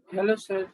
Hello sir.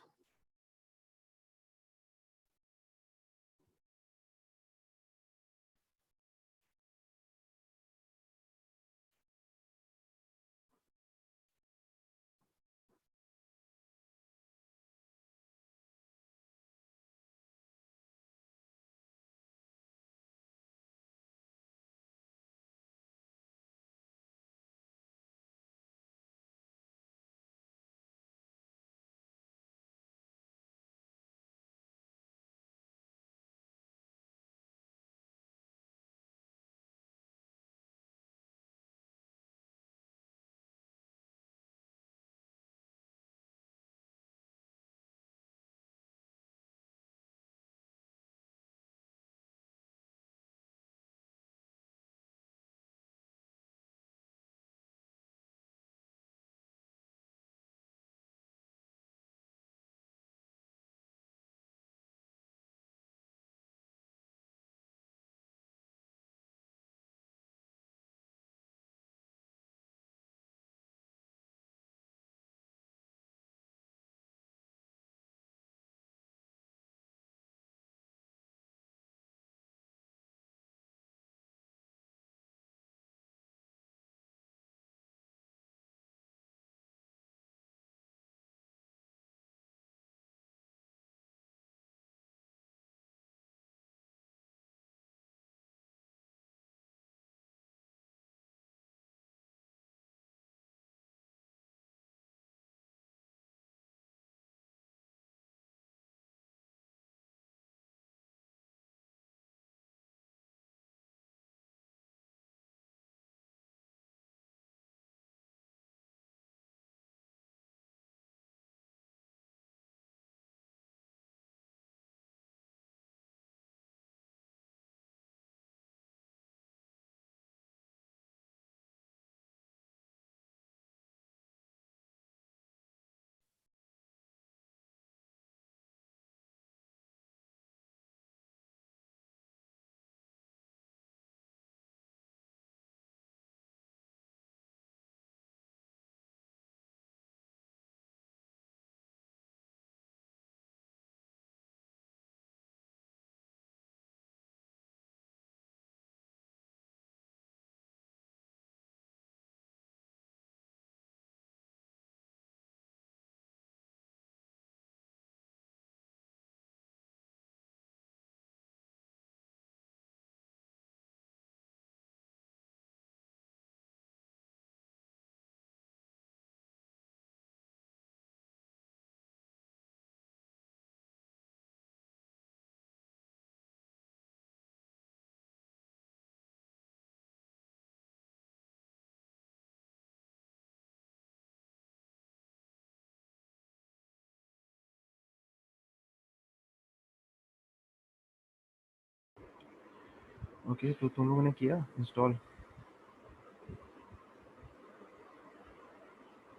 Okay, तो तुम लोगों ने किया इंस्टॉल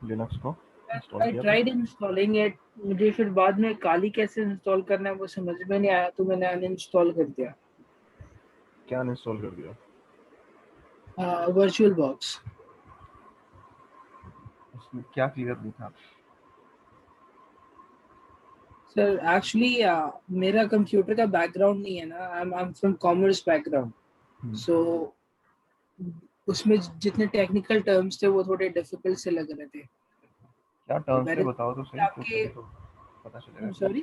लिनक्स को इंस्टॉल आई किया ट्राइड तुमने? Installing it. मुझे फिर बाद में काली कैसे इंस्टॉल करना है वो समझ में नहीं आया, तो मैंने अनइंस्टॉल कर दिया। क्या अनइंस्टॉल कर दिया? Virtual box. उसमें क्या क्लियर नहीं था? सर एक्चुअली मेरा कंप्यूटर का बैकग्राउंड नहीं है ना। I am from commerce background. Hmm, so उसमें जितने टेक्निकल टर्म्स थे वो थोड़े डिफिकल्ट से लग रहे थे। क्या तो टर्म्स थे मैंने बताओ तो सही, तो आपके। तभी तो पता चलेगा कि सॉरी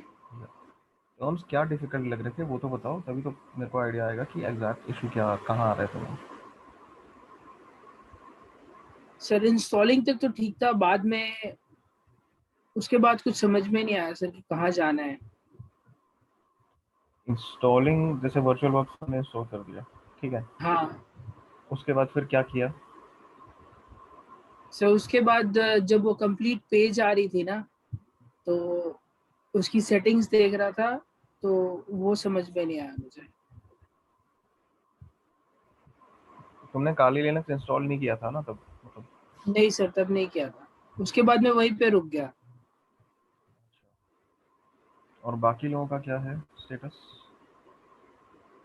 टर्म्स क्या डिफिकल्ट लग रहे थे वो तो बताओ, तभी तो मेरे को आइडिया आएगा कि एग्जैक्ट इशू क्या कहाँ आ रहा है तुम्हें। सर, इंस्टॉलिंग तक तो ठीक था, बाद में उसके बाद कुछ समझ में नहीं आया सर कि कहाँ जाना है। इंस्टॉलिंग जैसे वर्चुअल बॉक्स ने इंस्टॉल कर दिया, ठीक है, हाँ उसके बाद फिर क्या किया? सर, उसके बाद जब वो कंप्लीट पेज आ रही थी ना, तो उसकी सेटिंग्स देख रहा था, तो वो समझ में नहीं आया मुझे। तुमने काली लिनक्स इंस्टॉल नहीं किया था ना तब, मतलब? नहीं सर, तब नहीं किया था। उसके बाद मैं वहीं पे रुक गया। और बाकी लोगों का क्या है स्टेटस?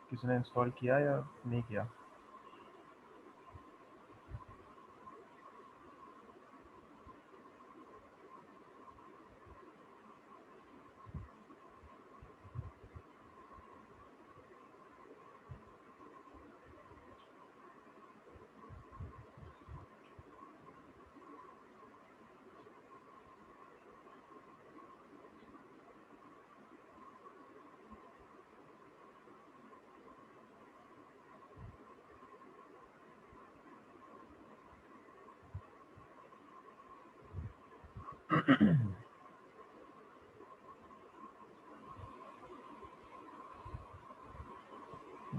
किसी ने इंस्टॉल किया या नहीं किया?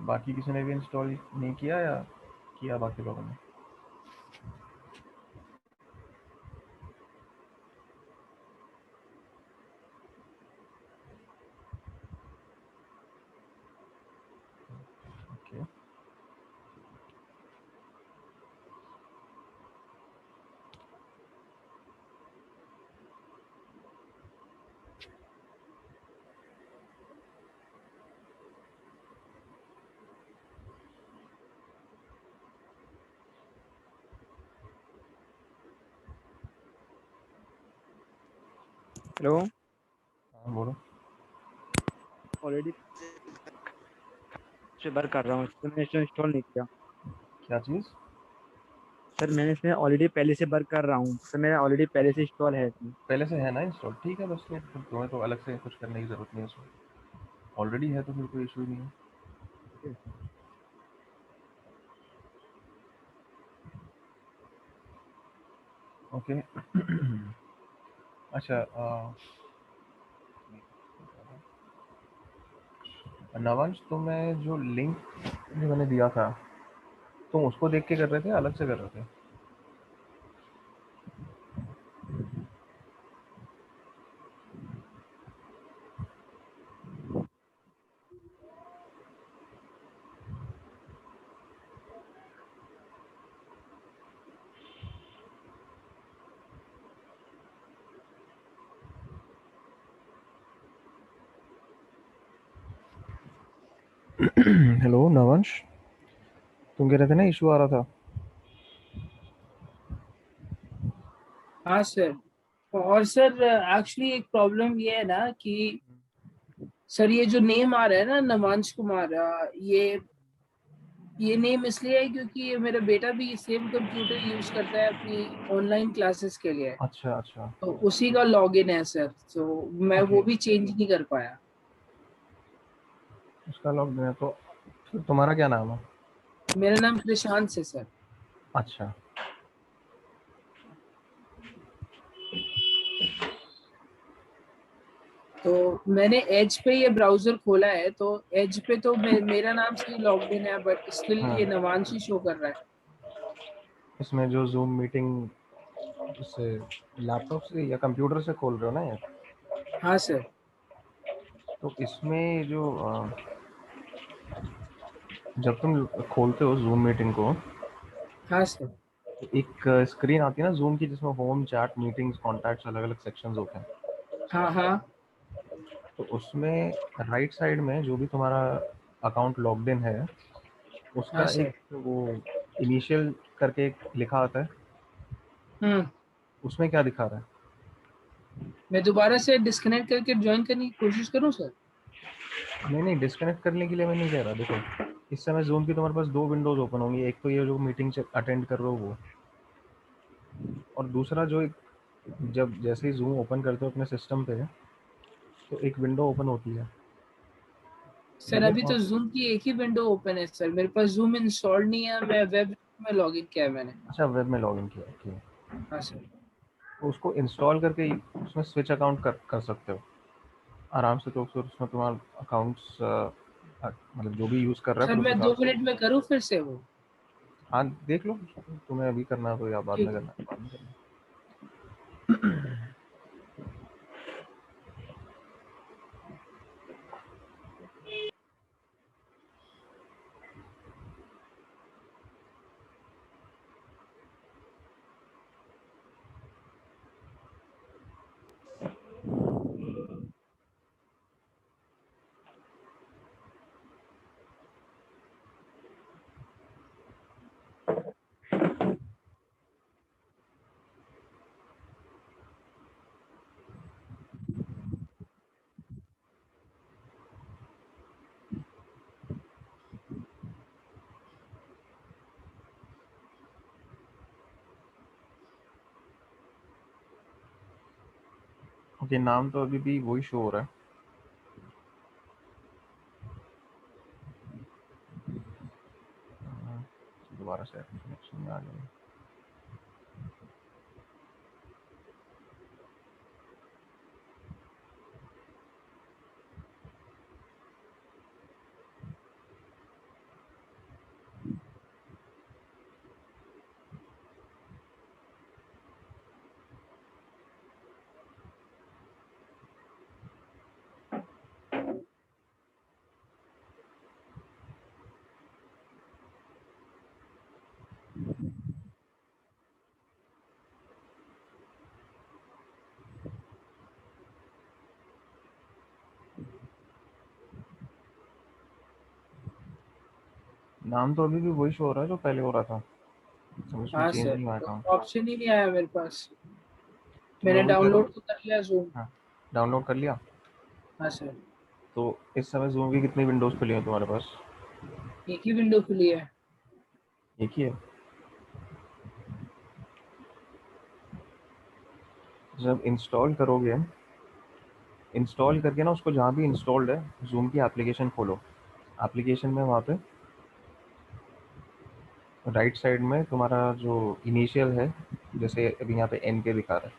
बाकी किसी ने भी इंस्टॉल नहीं किया या किया बाकी लोगों ने? ओके, हेलो, हाँ बोलो। ऑलरेडी से वर्क कर रहा हूँ, तो मैंने इसे इंस्टॉल नहीं किया। क्या चीज़? सर मैंने इसमें ऑलरेडी पहले से वर्क कर रहा हूँ, सर मेरा ऑलरेडी पहले से इंस्टॉल है इसमें। पहले से है ना इंस्टॉल? ठीक है, बस तो फिर तुम्हें तो अलग से कुछ करने की ज़रूरत नहीं है उसमें। ऑलरेडी है तो फिर कोई इशू ही नहीं है। ठीक है। ओके। अच्छा, नवंश, तुम्हें जो लिंक जो मैंने दिया था, तुम उसको देख के कर रहे थे या अलग से कर रहे थे? हेलो नवंश, तुम कह रहे थे ना इशू आ रहा था? हाँ सर। और सर एक्चुअली एक प्रॉब्लम ये है ना कि सर ये जो नेम आ रहा है ना नवांश कुमार, ये नेम इसलिए है क्योंकि ये मेरा बेटा भी सेम कंप्यूटर यूज करता है अपनी ऑनलाइन क्लासेस के लिए। अच्छा अच्छा। तो उसी का लॉगिन है सर, तो मैं ओके, वो भी चेंज नहीं कर पाया। उसका लॉग है तो फिर तुम्हारा क्या नाम है? मेरा नाम प्रशांत है सर। अच्छा। तो मैंने एज पे ये ब्राउजर खोला है, तो एज पे तो मेरा नाम से ही लॉग्ड इन है, बट स्टिल हाँ, ये नवांश ही शो कर रहा है। इसमें जो जूम मीटिंग से लैपटॉप से या कंप्यूटर से खोल रहे हो ना यार? हाँ सर। तो इसमें जो जब तुम खोलते हो जूम मीटिंग को, हाँ सर। तो एक स्क्रीन आती है ना जूम की, जिसमें होम, चैट, मीटिंग्स, कॉन्टैक्ट्स, अलग अलग सेक्शंस होते हैं। हाँ हाँ। तो उसमें राइट साइड में जो भी तुम्हारा अकाउंट लॉग्ड इन है, हाँ उसका एक सर। वो इनिशियल करके एक लिखा आता है, हम्म। उसमें क्या दिखा रहा है? मैं दोबारा से डिस्कनेक्ट करके ज्वाइन करने की कोशिश करूँ सर? नहीं नहीं, डिस्कनेक्ट करने के लिए मैं नहीं कह रहा। देखो, इस समय जूम की तुम्हारे पास दो विंडोज ओपन होंगी, एक तो ये जो मीटिंग अटेंड कर रहे हो वो, और दूसरा जो एक, जब जैसे ही जूम ओपन करते हो अपने सिस्टम पे, तो एक विंडो ओपन होती है। सर ठीक है, अभी तो और जूम की एक ही विंडो ओपन है सर, मेरे पास जूम इंस्टॉल नहीं है, मैं वेब में लॉग इन किया है मैंने। अच्छा, वेब में लॉगिन किया, ओके। हाँ सर। तो उसको इंस्टॉल करके उसमें स्विच अकाउंट कर सकते हो आराम से। तो फिर उसमें तुम्हारा अकाउंट्स, मतलब जो भी यूज़ कर रहा है, सर फिर उस मैं हिसाब दो से। मिनट में करूँ फिर से वो? हाँ देख लो, तुम्हें अभी करना है तो या बाद में ठीक है। करना है, बाद में करना है। ओके, नाम तो अभी भी वही शो हो रहा है। दोबारा से कनेक्शन में आ गया। नाम तो अभी भी वही शो हो रहा है जो पहले हो रहा था, सब उसमें हाँ चेंज सर, नहीं हुआ तो काम। ऑप्शन ही नहीं आया मेरे पास। तो मैं मैंने वही कह रहा हूँ। डाउनलोड तो कर लिया जूम। हाँ, डाउनलोड कर लिया। हाँ सर, तो इस समय जूम की कितनी विंडोज़ खुली हैं तुम्हारे पास? एक ही विंडो खुली है। एक ही है? जब इंस्टॉल करोगे, इंस्टॉल करके ना उसको जहाँ भी इंस्टॉल्ड है जूम की एप्लीकेशन खोलो। एप्लीकेशन में वहाँ पे राइट साइड में तुम्हारा जो इनिशियल है, जैसे अभी यहाँ पे एन के दिखा रहा है,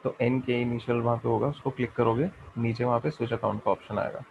तो एन के इनिशियल वहाँ पे होगा, उसको क्लिक करोगे, नीचे वहाँ पे स्विच अकाउंट का ऑप्शन आएगा।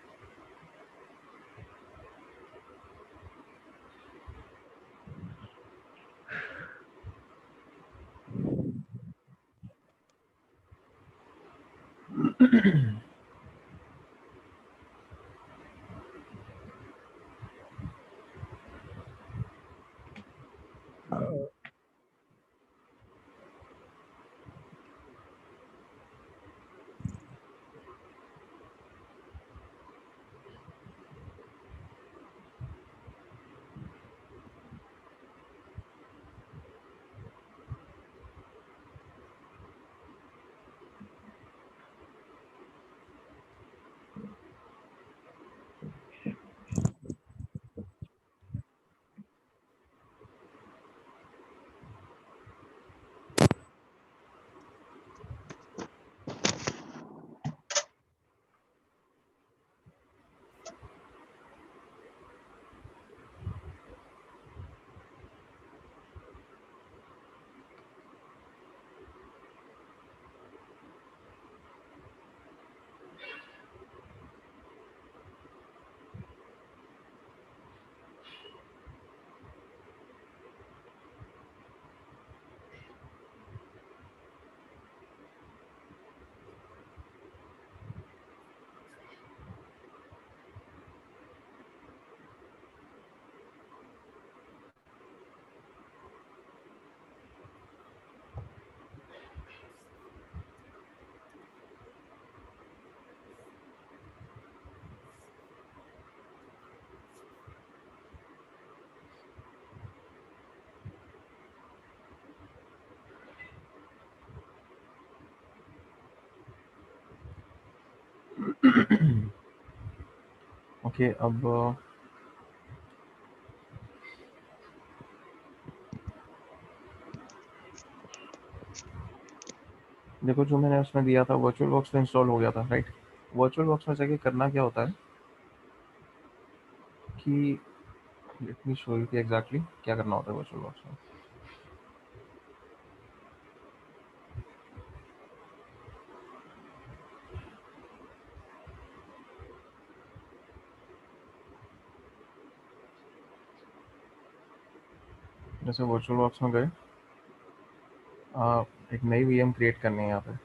ओके, अब देखो, जो मैंने उसमें दिया था वर्चुअल बॉक्स में इंस्टॉल हो गया था, राइट? वर्चुअल बॉक्स में जाके करना क्या होता है कि लेट मी शो यू कि एग्जैक्टली क्या करना होता है वर्चुअल बॉक्स में। जैसे वर्चुअल बॉक्स में गए, एक नई वीएम क्रिएट करनी है यहाँ पे।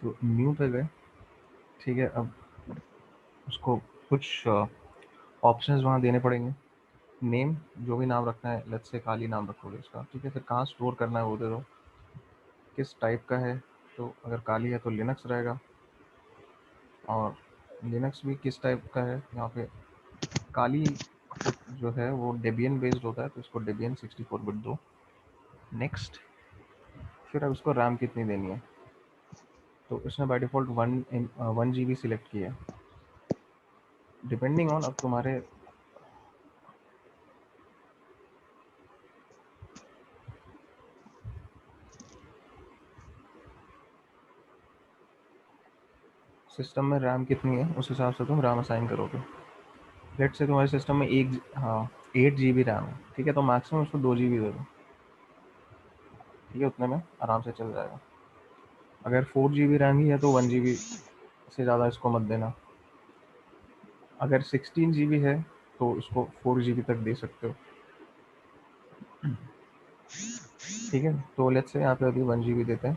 तो न्यू पे गए, ठीक है। अब उसको कुछ ऑप्शंस वहाँ देने पड़ेंगे। नेम, जो भी नाम रखना है, लेट्स से काली नाम रखोगे इसका, ठीक है। फिर कहाँ स्टोर करना है वो दे दो। किस टाइप का है, तो अगर काली है तो लिनक्स रहेगा, और लिनक्स भी किस टाइप का है यहाँ पे। काली जो है वो डेबियन बेस्ड होता है, तो इसको डेबियन 64 बिट दो। नेक्स्ट। फिर अब इसको रैम कितनी देनी है, तो इसने बाय डिफ़ॉल्ट 1 GB सिलेक्ट किया है। डिपेंडिंग ऑन अब तुम्हारे सिस्टम में रैम कितनी है, उस हिसाब से तुम रैम असाइन करोगे। लेट्स से तुम्हारे सिस्टम में 8 GB रैम है, ठीक है, तो मैक्सिमम उसको 2 GB दे दो, ठीक है, उतने में आराम से चल जाएगा। अगर 4 GB रैम ही है तो 1 GB से ज़्यादा इसको मत देना। अगर 16 GB है तो इसको 4 GB तक दे सकते हो, ठीक है। तो लेट्स से यहाँ पे अभी 1 GB देते हैं।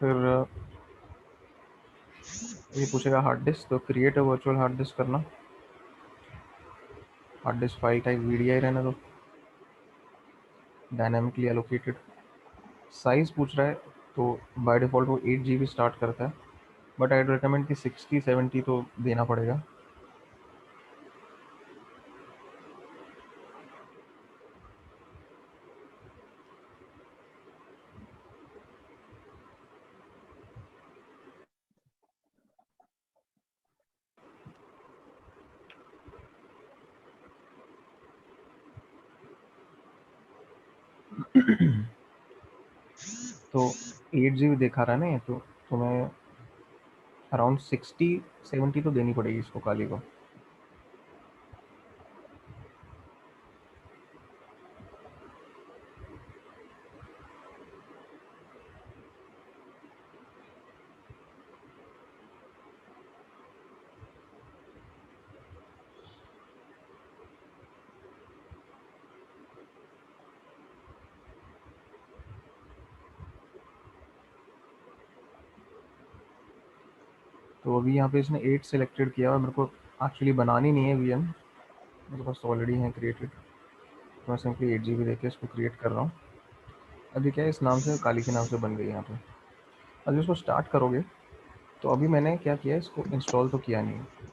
फिर ये पूछेगा हार्ड डिस्क, तो create a virtual hard disk करना। Hard disk file type VDI रहने दो, डायनामिकली एलोकेटेड। साइज पूछ रहा है, तो बाय डिफ़ॉल्ट वो 8 GB स्टार्ट करता है, बट आई रिकमेंड कि 60-70 तो देना पड़ेगा। तो 8 GB दिखा रहा है ना ये, तो तुम्हें अराउंड 60-70 तो देनी पड़ेगी इसको, काली को। तो अभी यहाँ पे इसने 8 सेलेक्टेड किया और मेरे को एक्चुअली बनानी नहीं है वीएम, मेरे पास ऑलरेडी है क्रिएटेड। तो मैं सिंपली 8 GB देके इसको क्रिएट कर रहा हूँ। अभी क्या है, इस नाम से काली के नाम से बन गई यहाँ पे। अभी इसको स्टार्ट करोगे, तो अभी मैंने क्या किया, इसको इंस्टॉल तो किया नहीं है।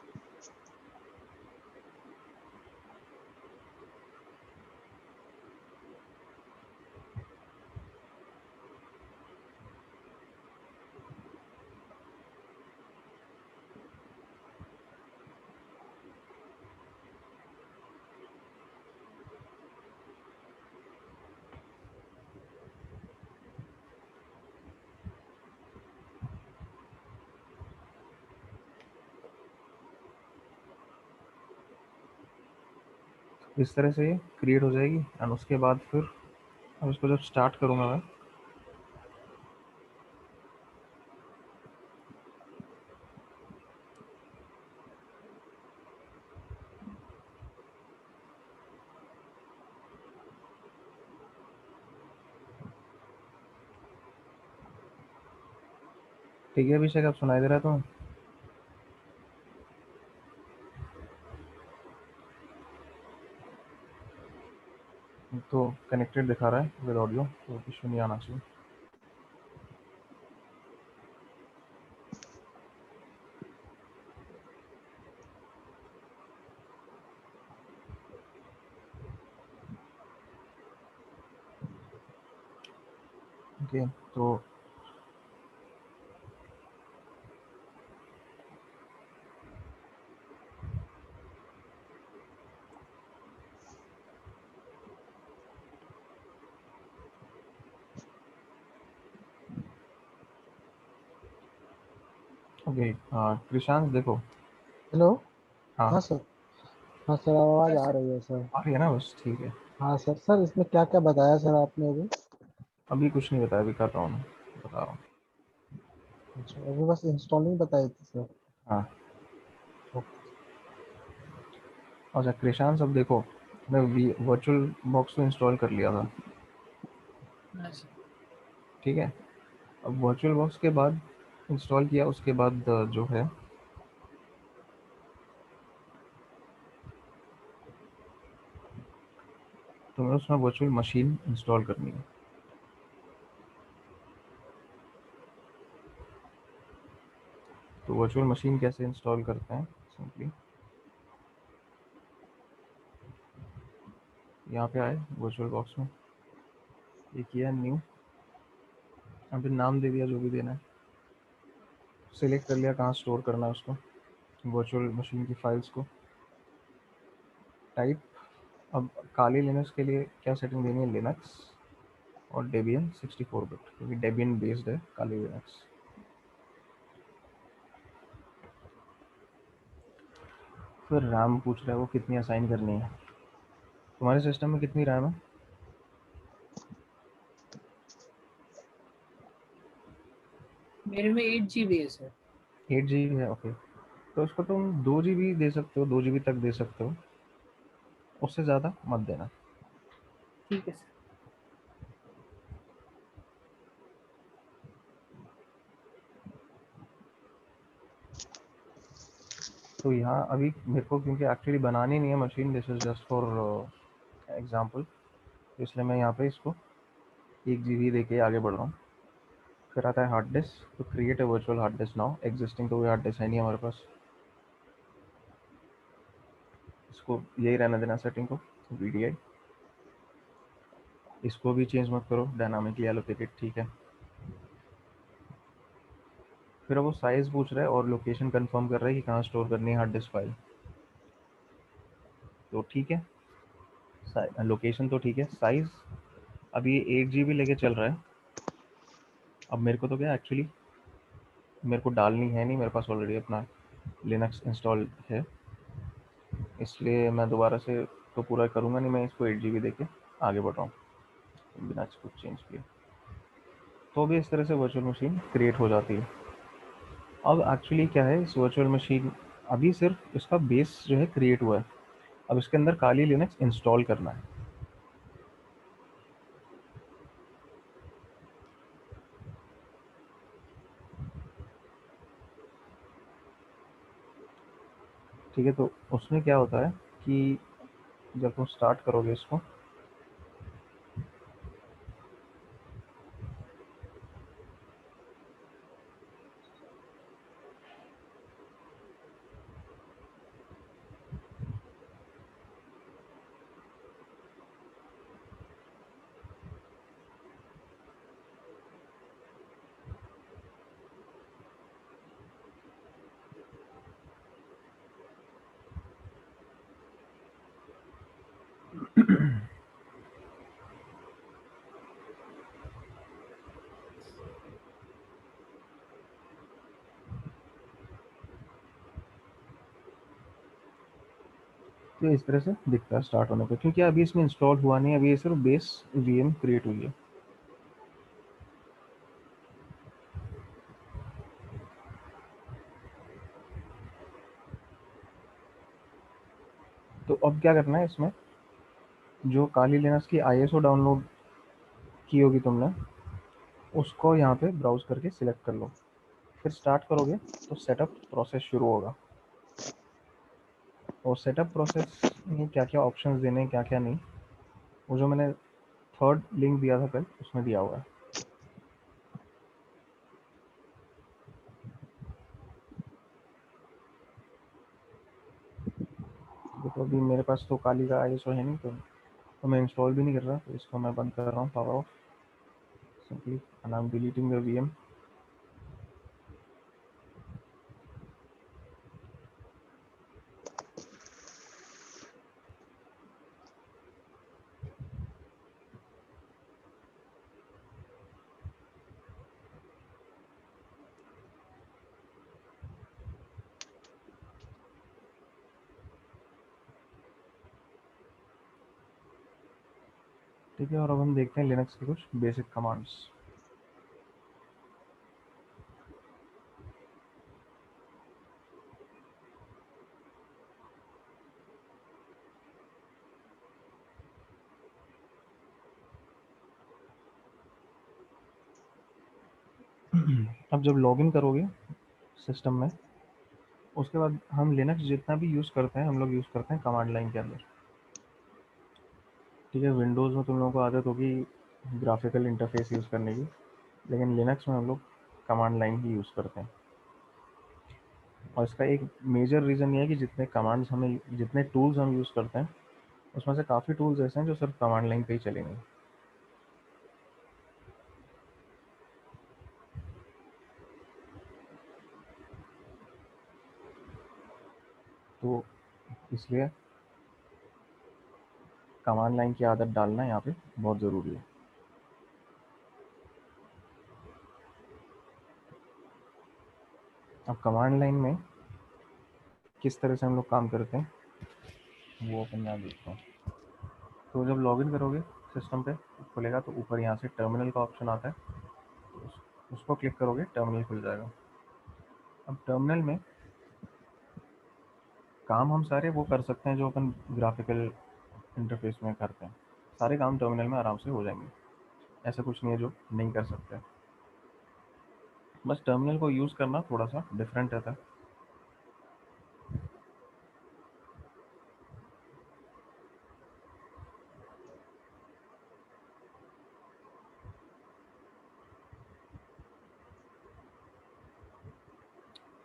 इस तरह से ये क्रिएट हो जाएगी, एंड उसके बाद फिर अब इसको जब स्टार्ट करूँगा मैं, ठीक है अभिषेक, अब सुनाई दे रहा है तुम्हें? तो कनेक्टेड दिखा रहा है विद ऑडियो, तो इशू नहीं आना चाहिए। ओके, तो ओके, कृषांश देखो। हेलो। हाँ, हाँ सर। हाँ सर, आवाज़ आ सर रही है सर। आ रही है ना, बस ठीक है। हाँ सर। सर इसमें क्या क्या बताया सर आपने अभी? अभी कुछ नहीं बताया, अभी कर रहा हूँ मैं, बता रहा हूँ। अच्छा, अभी बस इंस्टॉलिंग बताई थी सर। हाँ, ओके। अच्छा कृषांश, अब देखो, मैं वर्चुअल बॉक्स को इंस्टॉल कर लिया था, हाँ सर। ठीक है। अब वर्चुअल बॉक्स के बाद इंस्टॉल किया, उसके बाद जो है तुम्हें उसमें वर्चुअल मशीन इंस्टॉल करनी है। तो वर्चुअल मशीन कैसे इंस्टॉल करते हैं, सिंपली यहाँ पे आए वर्चुअल बॉक्स में, ये किया न्यू, यहाँ पे नाम दे दिया जो भी देना है, सिलेक्ट कर लिया कहाँ स्टोर करना है उसको, वर्चुअल मशीन की फाइल्स को, टाइप। अब काली लिनक्स के लिए क्या सेटिंग देनी है, लिनक्स और डेबियन 64 बिट, क्योंकि डेबियन बेस्ड है काली लिनक्स। फिर रैम पूछ रहा है वो कितनी असाइन करनी है। तुम्हारे सिस्टम में कितनी रैम है? मेरे में 8 GB है सर। 8 GB है, ओके। तो उसको तुम 2 GB दे सकते हो, 2 GB तक दे सकते हो, उससे ज़्यादा मत देना। ठीक है सर। तो यहाँ अभी मेरे को क्योंकि एक्चुअली बनानी नहीं है machine, this is just for example, इसलिए मैं यहाँ पे इसको 1 GB दे के आगे बढ़ रहा हूँ। फिर आता है हार्ड डिस्क, तो create a virtual hard disc now, existing तो कोई हार्ड डिस्क है नहीं हमारे पास, इसको यही रहने देना सेटिंग को VDI, इसको भी चेंज मत करो, डायनामिकली एलोकेटेड, ठीक है। फिर वो साइज़ पूछ रहा है और लोकेशन कंफर्म कर रहा है कि कहाँ स्टोर करनी है हार्ड डिस्क फाइल, तो ठीक है, लोकेशन तो ठीक है। साइज़ अभी 8 GB लेके चल रहा है। अब मेरे को तो क्या एक्चुअली मेरे को डालनी है नहीं, मेरे पास ऑलरेडी अपना लिनक्स इंस्टॉल है, इसलिए मैं दोबारा से तो पूरा करूँगा नहीं, मैं इसको 8 GB दे के आगे बढ़ रहा हूँ बिना कुछ चेंज किए। तो भी इस तरह से वर्चुअल मशीन क्रिएट हो जाती है। अब एक्चुअली क्या है, इस वर्चुअल मशीन अभी सिर्फ इसका बेस जो है क्रिएट हुआ है, अब इसके अंदर काली लिनक्स इंस्टॉल करना है। ठीक है, तो उसमें क्या होता है कि जब तुम स्टार्ट करोगे इसको, तो इस तरह से दिखता है स्टार्ट होने पे, क्योंकि अभी इसमें इंस्टॉल हुआ नहीं, अभी ये सिर्फ बेस VM क्रिएट हुई है। तो अब क्या करना है, इसमें जो काली लिनक्स की ISO डाउनलोड की होगी तुमने, उसको यहाँ पे ब्राउज करके सिलेक्ट कर लो, फिर स्टार्ट करोगे तो सेटअप प्रोसेस शुरू होगा। और सेटअप प्रोसेस में क्या क्या ऑप्शंस देने हैं, क्या क्या नहीं, वो जो मैंने थर्ड लिंक दिया था कल, उसमें दिया हुआ है। तो अभी मेरे पास तो काली का ISO है नहीं, तो मैं इंस्टॉल भी नहीं कर रहा, तो इसको मैं बंद कर रहा हूँ, power of simply, and I am deleting the VM। ठीक है, और अब हम देखते हैं लिनक्स के कुछ बेसिक कमांड्स। अब जब लॉगिन करोगे सिस्टम में, उसके बाद हम लिनक्स जितना भी यूज़ करते हैं, हम लोग यूज़ करते हैं कमांड लाइन के अंदर। ठीक है, विंडोज़ में तुम लोगों को आदत होगी ग्राफिकल इंटरफेस यूज़ करने की, लेकिन लिनक्स में हम लोग कमांड लाइन ही यूज़ करते हैं। और इसका एक मेजर रीज़न ये है कि जितने टूल्स हम यूज़ करते हैं, उसमें से काफ़ी टूल्स ऐसे हैं जो सिर्फ कमांड लाइन पे ही चलेंगे। तो इसलिए कमांड लाइन की आदत डालना यहाँ पे बहुत ज़रूरी है। अब कमांड लाइन में किस तरह से हम लोग काम करते हैं, वो अपन यहाँ देखते हैं। तो जब लॉगिन करोगे सिस्टम पे खुलेगा, तो ऊपर यहाँ से टर्मिनल का ऑप्शन आता है, उसको क्लिक करोगे, टर्मिनल खुल जाएगा। अब टर्मिनल में काम हम सारे वो कर सकते हैं जो अपन ग्राफिकल इंटरफेस में करते हैं, सारे काम टर्मिनल में आराम से हो जाएंगे, ऐसा कुछ नहीं है जो नहीं कर सकते। बस टर्मिनल को यूज़ करना थोड़ा सा डिफरेंट रहता है।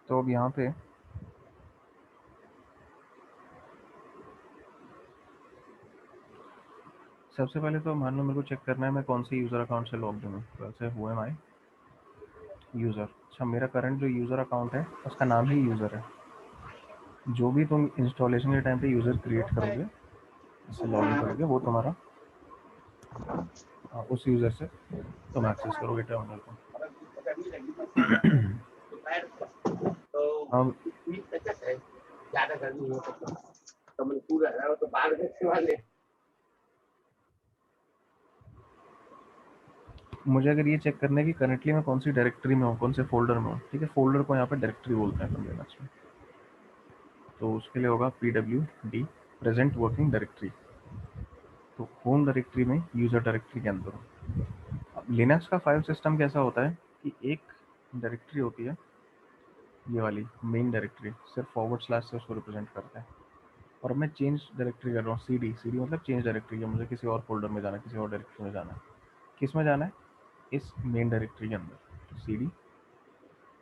तो अब यहाँ पे सबसे पहले तो मान लो मेरे को चेक करना है मैं कौन से यूज़र अकाउंट से लॉग इन हूँ। तो ऐसे हु एम आई यूज़र। अच्छा, मेरा करंट जो यूज़र अकाउंट है उसका नाम ही यूज़र है। जो भी तुम इंस्टॉलेशन के टाइम पे यूज़र क्रिएट करोगे, इससे लॉग इन करोगे, वो तुम्हारा उस यूज़र से तुम एक्सेस करोगे टर्मिनल को। अब मुझे अगर ये चेक करना है कि करंटली मैं कौन सी डायरेक्टरी में हूँ, कौन से फोल्डर में हूँ, ठीक है, फोल्डर को यहाँ पे डायरेक्टरी बोलते हैं लिनक्स में। तो उसके लिए होगा pwd प्रेजेंट वर्किंग डायरेक्टरी। तो होम डायरेक्टरी में यूज़र डायरेक्टरी के अंदर हूँ। अब लिनक्स का फाइल सिस्टम कैसा होता है कि एक डायरेक्टरी होती है, ये वाली मेन डायरेक्टरी, सिर्फ फॉरवर्ड स्लैश से उसको रिप्रेजेंट करता है। और मैं चेंज डायरेक्टरी कर रहा हूँ, सी डी मतलब चेंज डायरेक्टरी है, मुझे किसी और फोल्डर में जाना है, किसी और डायरेक्टरी में जाना है। किस में जाना है? इस मेन डायरेक्टरी के अंदर, सी डी।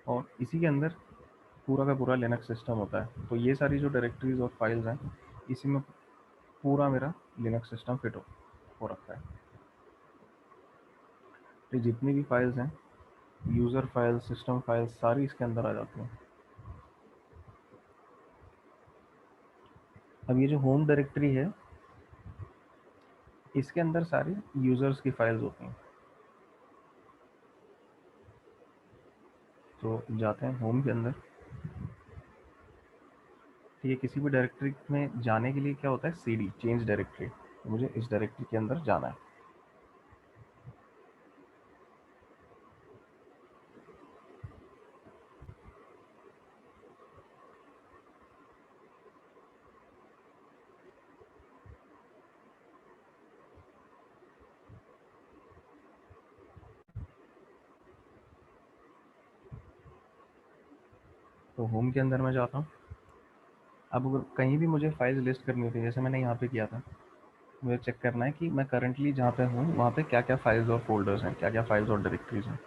और इसी के अंदर पूरा का पूरा लिनक्स सिस्टम होता है। तो ये सारी जो डायरेक्टरीज और फाइल्स हैं, इसी में पूरा मेरा लिनक्स सिस्टम फिट हो रखा है। तो जितनी भी फाइल्स हैं, यूज़र फाइल, सिस्टम फाइल, सारी इसके अंदर आ जाती हैं। अब ये जो होम डायरेक्टरी है, इसके अंदर सारी यूज़र्स की फाइल्स होती हैं। तो जाते हैं होम के अंदर। ठीक है, किसी भी डायरेक्टरी में जाने के लिए क्या होता है? C D, change directory. तो मुझे इस डायरेक्टरी के अंदर जाना है। तो होम के अंदर मैं जाता हूँ। अब अगर कहीं भी मुझे फाइल्स लिस्ट करनी होती है, जैसे मैंने यहाँ पे किया था, मुझे चेक करना है कि मैं करंटली जहाँ पे हूँ वहाँ पे क्या क्या फाइल्स और फोल्डर्स हैं, क्या क्या फाइल्स और डायरेक्टरीज हैं।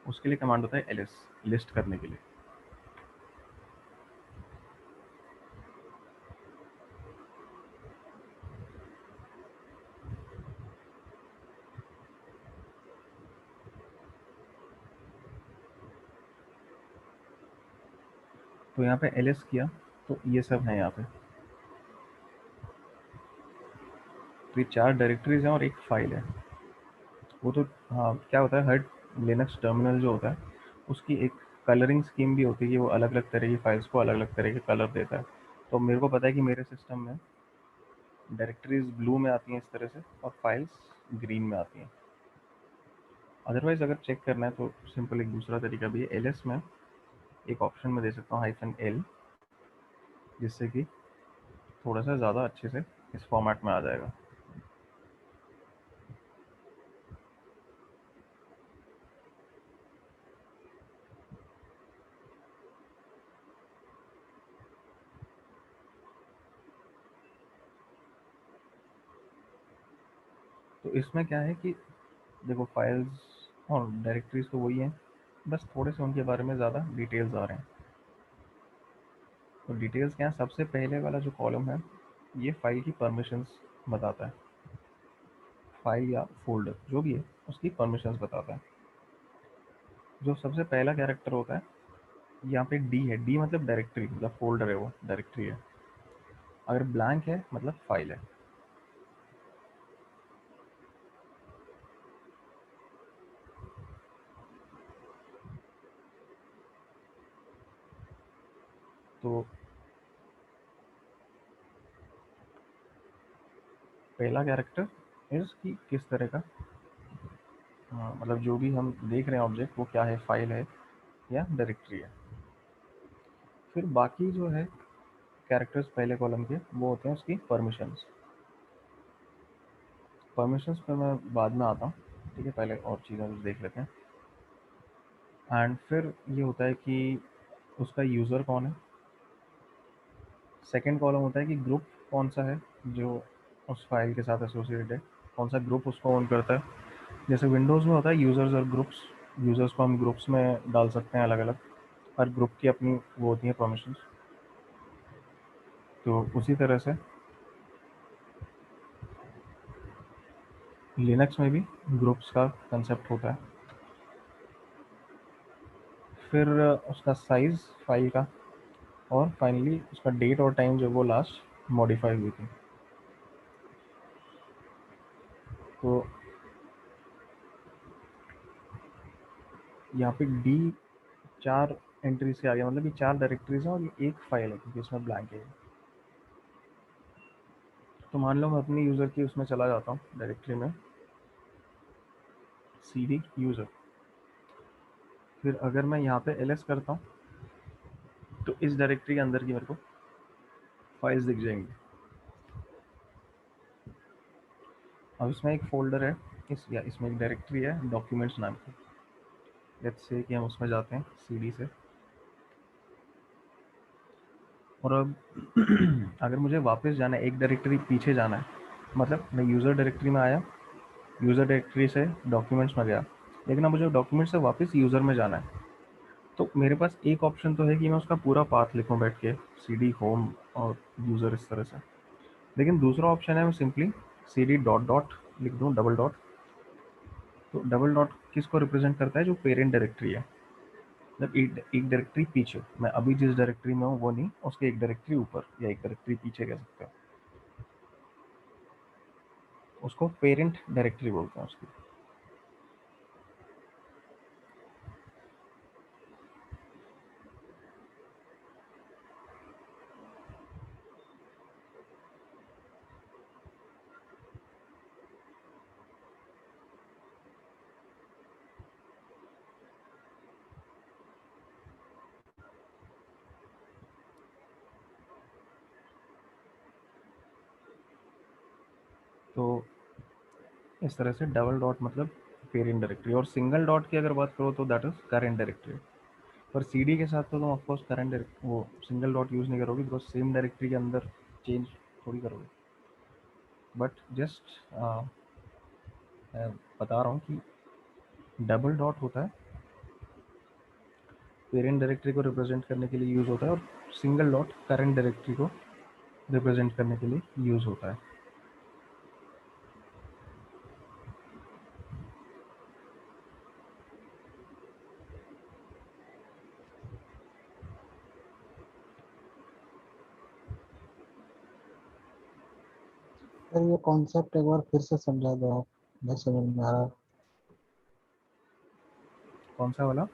उसके लिए कमांड होता है ls, लिस्ट करने के लिए। तो यहाँ पे ls किया तो ये सब है यहाँ पे। तो ये 4 डायरेक्टरीज हैं और एक फाइल है। वो तो हाँ, क्या होता है, हर लिनक्स टर्मिनल जो होता है उसकी एक कलरिंग स्कीम भी होती है कि वो अलग अलग तरह की फाइल्स को अलग अलग तरह के कलर देता है। तो मेरे को पता है कि मेरे सिस्टम में डायरेक्टरीज ब्लू में आती हैं इस तरह से, और फाइल्स ग्रीन में आती हैं। अदरवाइज अगर चेक करना है तो सिंपल एक दूसरा तरीका भी है, ls में एक ऑप्शन में दे सकता हूँ -l, जिससे कि थोड़ा सा ज़्यादा अच्छे से इस फॉर्मेट में आ जाएगा। तो इसमें क्या है कि देखो, फाइल्स और डायरेक्टरीज तो वही हैं, बस थोड़े से उनके बारे में ज़्यादा डिटेल्स आ रहे हैं। तो डिटेल्स क्या है? सबसे पहले वाला जो कॉलम है ये फाइल की परमिशंस बताता है। फाइल या फोल्डर जो भी है उसकी परमिशंस बताता है। जो सबसे पहला कैरेक्टर होता है यहाँ पे डी है। डी मतलब डायरेक्टरी, मतलब फोल्डर है, वो डायरेक्टरी है। अगर ब्लैंक है मतलब फाइल है। तो पहला कैरेक्टर इज कि किस तरह का, मतलब जो भी हम देख रहे हैं ऑब्जेक्ट वो क्या है, फाइल है या डायरेक्टरी है। फिर बाकी जो है कैरेक्टर्स पहले कॉलम के, वो होते हैं उसकी परमिशंस। परमिशंस पे मैं बाद में आता हूँ, ठीक है, पहले और चीज़ें कुछ देख लेते हैं। एंड फिर ये होता है कि उसका यूज़र कौन है। सेकंड कॉलम होता है कि ग्रुप कौन सा है जो उस फाइल के साथ एसोसिएटेड है, कौन सा ग्रुप उसको ऑन करता है। जैसे विंडोज़ में होता है यूज़र्स और ग्रुप्स, यूज़र्स को हम ग्रुप्स में डाल सकते हैं अलग अलग, हर ग्रुप की अपनी वो होती है परमिशंस। तो उसी तरह से लिनक्स में भी ग्रुप्स का कंसेप्ट होता है। फिर उसका साइज फाइल का, और फाइनली उसका डेट और टाइम जो वो लास्ट मॉडिफाई हुई थी। तो यहाँ पे डी 4 एंट्री से आ गया, मतलब ये 4 डायरेक्टरीज हैं और ये एक फाइल है क्योंकि इसमें ब्लैंक है। तो मान लो मैं अपनी यूज़र की उसमें चला जाता हूँ डायरेक्टरी में, cd यूज़र। फिर अगर मैं यहाँ पे ls करता हूँ तो इस डायरेक्टरी के अंदर की मेरे को फाइल्स दिख जाएंगी। अब इसमें एक फोल्डर है, इसमें एक डायरेक्टरी है डॉक्यूमेंट्स नाम की। लेट्स से कि हम उसमें जाते हैं cd से, और अब अगर मुझे वापस जाना है, एक डायरेक्टरी पीछे जाना है, मतलब मैं यूज़र डायरेक्टरी में आया, यूज़र डायरेक्टरी से डॉक्यूमेंट्स में गया, लेकिन अब मुझे डॉक्यूमेंट्स से वापस यूज़र में जाना है। तो मेरे पास एक ऑप्शन तो है कि मैं उसका पूरा पाथ लिखूं बैठ के, cd होम और यूज़र इस तरह से। लेकिन दूसरा ऑप्शन है मैं सिंपली cd डॉट डॉट लिख दूं, डबल डॉट। तो डबल डॉट किसको रिप्रेजेंट करता है? जो पेरेंट डायरेक्टरी है, मतलब एक डायरेक्टरी पीछे, मैं अभी जिस डायरेक्टरी में हूँ वो नहीं, उसके एक डायरेक्टरी ऊपर या एक डायरेक्टरी पीछे कह सकते हैं, उसको पेरेंट डायरेक्टरी बोलते हैं उसकी। तो इस तरह से डबल डॉट मतलब पेरेंट डायरेक्टरी, और सिंगल डॉट की अगर बात करो तो दैट इज करेंट डायरेक्टरी। पर cd के साथ तो तुम ऑफकोर्स करंट वो सिंगल डॉट यूज़ नहीं करोगे, बिकॉज सेम डायरेक्टरी के अंदर चेंज थोड़ी करोगे। बट जस्ट बता रहा हूँ कि डबल डॉट होता है पेरेंट डायरेक्टरी को रिप्रेजेंट करने के लिए यूज़ होता है, और सिंगल डॉट करंट डायरेक्टरी को रिप्रेजेंट करने के लिए यूज़ होता है। सर ये कॉन्सेप्ट एक बार फिर से समझा दो आप, नहीं समझ में आ रहा। कौन सा वाला?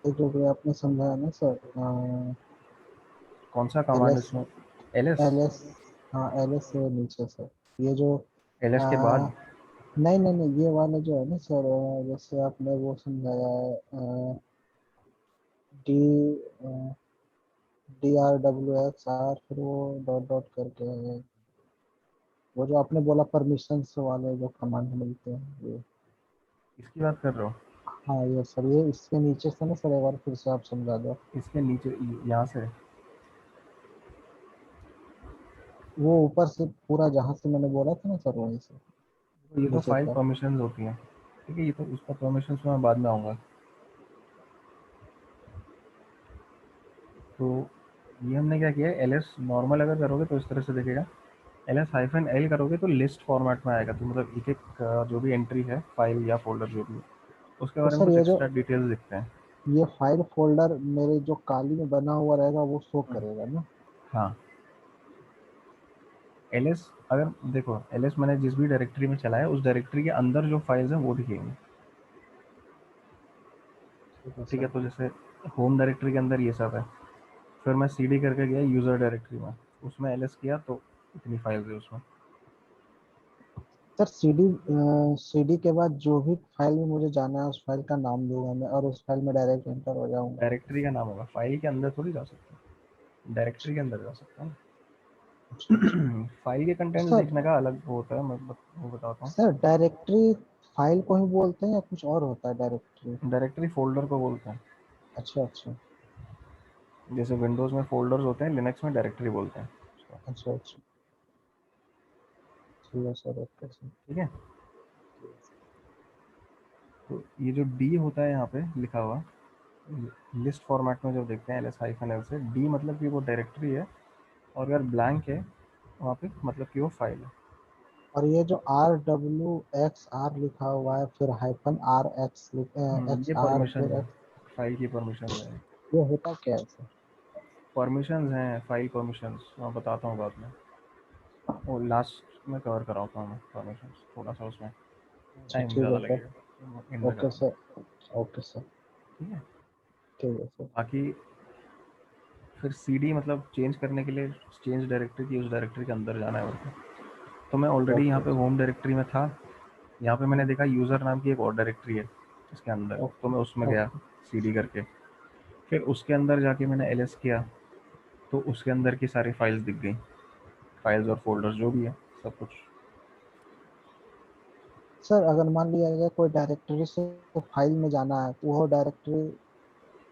एक जो भी आपने समझाया ना सर, कौन सा एल कमांड एस इसमें? ls? एल एस, हाँ एल एस से नीचे सर, ये जो ls के आ, बाद? नहीं नहीं नहीं, ये वाला जो है ना सर, जैसे आपने वो समझाया है, डी DRWXR, फिर वो डॉट डॉट करके है, वो जो आपने बोला परमिशंस वाले जो कमांड मिलते हैं ये। इसकी बात कर रहे हो? हाँ ये सर, ये इसके नीचे से ना सर, एक बार फिर से आप समझा दो। इसके नीचे यहाँ से? वो ऊपर से पूरा जहाँ से मैंने बोला था ना सर, वहीं से ये तो नीचे फाइल तक। परमिशंस होती हैं, ठीक है, ये तो उसका परमिशंस में मैं बाद में आऊँगा। तो ये हमने क्या किया है, ls नॉर्मल अगर करोगे तो इस तरह से दिखेगा, ls-l करोगे तो लिस्ट फॉर्मेट में आएगा। तो मतलब एक एक जो भी एंट्री है फाइल या फोल्डर जो भी है, उसके तो बारे में सर कुछ ये जो एक्स्ट्रा डिटेल्स दिखते हैं। ये फाइल फोल्डर मेरे जो काली में बना हुआ रहेगा वो शो करेगा ना? हाँ, ls अगर देखो, ls मैंने जिस भी डायरेक्टरी में चलाया उस डायरेक्टरी के अंदर जो फाइल्स हैं वो दिखेंगी। ठीक है ठीक है, सर। तो जैसे होम डायरेक्टरी के अंदर ये सब है, फिर मैं cd करके गया यूज़र डायरेक्टरी में, उसमें ls किया तो इतनी फाइल्स है उसमें। सर सीडी के बाद जो भी फाइल में मुझे जाना है उस फाइल का नाम दूंगा मैं, और उस फाइल में डायरेक्ट एंटर हो जाऊंगा। डायरेक्टरी का नाम होगा, फाइल के अंदर थोड़ी जा सकते हैं, डायरेक्टरी के अंदर जा सकते हैं। अच्छा अच्छा। फाइल के तो कंटेंट्स सर, देखने का अलग वो होता है, मैं वो बताता हूँ। सर डायरेक्टरी फाइल को ही बोलते हैं या कुछ और होता है डायरेक्टरी? डायरेक्टरी फोल्डर को बोलते हैं। अच्छा अच्छा। जैसे विंडोज़ में फोल्डर्स होते हैं, लिनक्स में डायरेक्टरी बोलते हैं उसको। अच्छा अच्छा। ठीक है सर, ओके सर। ठीक है, तो ये जो डी होता है यहाँ पे लिखा हुआ, लिस्ट फॉर्मेट में जब देखते हैं ls-l से, डी मतलब कि वो डायरेक्टरी है, और अगर ब्लैंक है वहाँ पे मतलब कि वो फाइल है। और ये जो RWXR लिखा हुआ है फिर हाइफन RX ये XR परमिशन फिर है, X, फाइल की परमिशन है। ये होता क्या है सर? परमिशंस हैं, फाइल परमिशंस, मैं बताता हूँ बाद में, वो लास्ट में कवर कराता हूँ मैं परमिशंस, थोड़ा सा उसमें अच्छा टाइम ठीक ज़्यादा है सर। लगेगा, एंड में ओके कराऊँ। सर। Okay sir. ठीक है। ठीक है सर। बाकी फिर cd मतलब चेंज करने के लिए चेंज डायरेक्टरी की, उस डायरेक्टरी के अंदर जाना है मेरे को। तो मैं ऑलरेडी यहाँ ओके पे होम डायरेक्टरी में था, यहाँ पे मैंने देखा यूज़र नाम की एक और डायरेक्टरी है इसके अंदर, तो ओके मैं उसमें गया ओके cd करके, फिर उसके अंदर जाके मैंने ls किया, तो उसके अंदर की सारी फाइल्स दिख गई, फाइल्स और फोल्डर्स जो भी है सब कुछ। सर। अगर मान लिया जाए कोई डायरेक्टरी से फाइल में जाना है तो वो डायरेक्टरी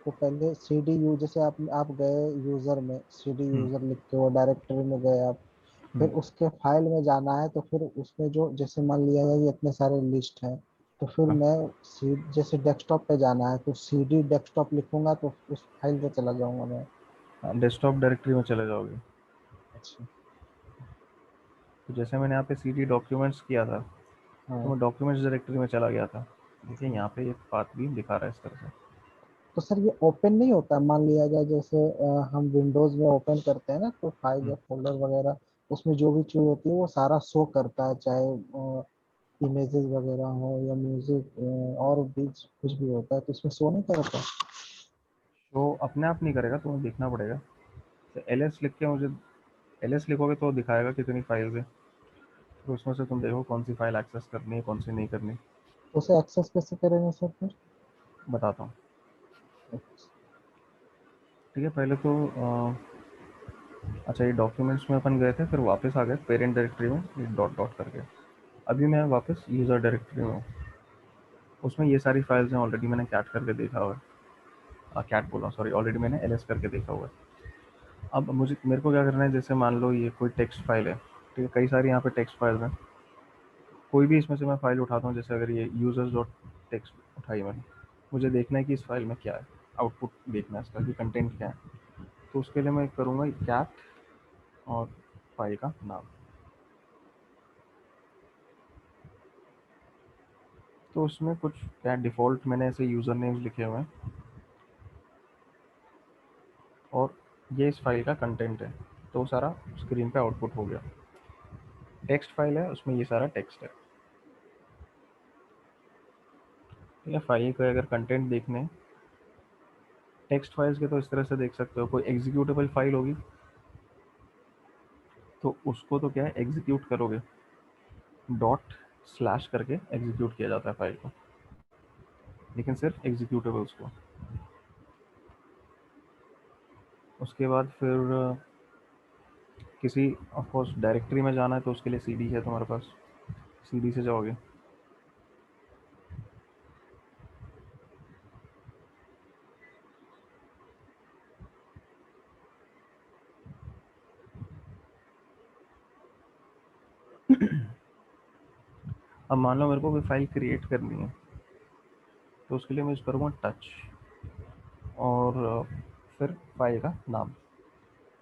को पहले CD यू जैसे आप गए यूजर में CD हम्म, यूजर लिख के वो डायरेक्टरी में गए आप, फिर हम्म, उसके फाइल में जाना है तो फिर उसमें जो जैसे मान लिया जाए ये इतने सारे लिस्ट हैं तो फिर हाँ, मैं जैसे डेस्कटॉप पे जाना है तो CD डेस्कटॉप लिखूंगा तो उस फाइल पे चला जाऊंगा मैं। डेस्कटॉप डायरेक्टरी में चले जाओगे। अच्छा। तो जैसे मैंने यहाँ पे cd डॉक्यूमेंट्स किया था, तो हाँ। मैं डॉक्यूमेंट्स डायरेक्टरी में चला गया था। देखिए यहाँ पे एक पाथ भी दिखा रहा है इस तरह से। तो सर ये ओपन नहीं होता? मान लिया जाए जैसे हम विंडोज में ओपन करते हैं ना तो फाइल हम्म, या फोल्डर वगैरह उसमें जो भी चीज होती है वो सारा शो करता है, चाहे इमेजेस वगैरह हो या म्यूजिक और भी कुछ भी होता है तो इसमें शो नहीं करता? तो अपने आप नहीं करेगा, तुम्हें देखना पड़ेगा। तो ls लिख के मुझे, ls लिखोगे तो दिखाएगा कितनी फाइल्स है, तो उसमें से तुम देखो कौन सी फाइल एक्सेस करनी है, कौन सी नहीं करनी। तो उसे एक्सेस कैसे करेंगे सर फिर? बताता हूँ। ठीक है, पहले तो अच्छा ये डॉक्यूमेंट्स में अपन गए थे, फिर वापस आ गए पेरेंट डायरेक्टरी में, ये डॉट डॉट करके। अभी मैं वापस यूज़र डायरेक्टरी में हूँ, उसमें ये सारी फाइल्स हैं, ऑलरेडी मैंने कैट करके देखा हुआ है, कैट बोला सॉरी, ऑलरेडी मैंने ls करके देखा हुआ है। अब मुझे मेरे को क्या करना है, जैसे मान लो ये कोई टेक्स्ट फाइल है, ठीक है, कई सारी यहाँ पे टेक्स्ट फाइल्स हैं, कोई भी इसमें से मैं फाइल उठाता हूँ, जैसे अगर ये यूजर्स डॉट टेक्स्ट उठाई मैंने, मुझे देखना है कि इस फाइल में क्या है, आउटपुट देखना है इसका कि कंटेंट क्या है। तो उसके लिए मैं करूँगा कैट और फाइल का नाम। तो उसमें कुछ क्या डिफ़ॉल्ट मैंने ऐसे यूज़र नेम्स लिखे हुए हैं, और ये इस फाइल का कंटेंट है, तो सारा स्क्रीन पे आउटपुट हो गया। टेक्स्ट फाइल है, उसमें ये सारा टेक्स्ट है। ठीक है, फाइल को अगर कंटेंट देखने टेक्स्ट फाइल्स के, तो इस तरह से देख सकते हो, कोई एग्जीक्यूटेबल फाइल होगी तो उसको तो क्या है एग्जीक्यूट करोगे, डॉट स्लैश करके एग्जीक्यूट किया जाता है फाइल को, लेकिन सिर्फ एग्जीक्यूटेबल्स को। उसके बाद फिर किसी ऑफ कोर्स डायरेक्टरी में जाना है तो उसके लिए सीडी है तुम्हारे पास, सीडी से जाओगे। अब मान लो मेरे को कोई फाइल क्रिएट करनी है, तो उसके लिए मैं यूज़ करूँगा टच, और फिर फाइल का नाम।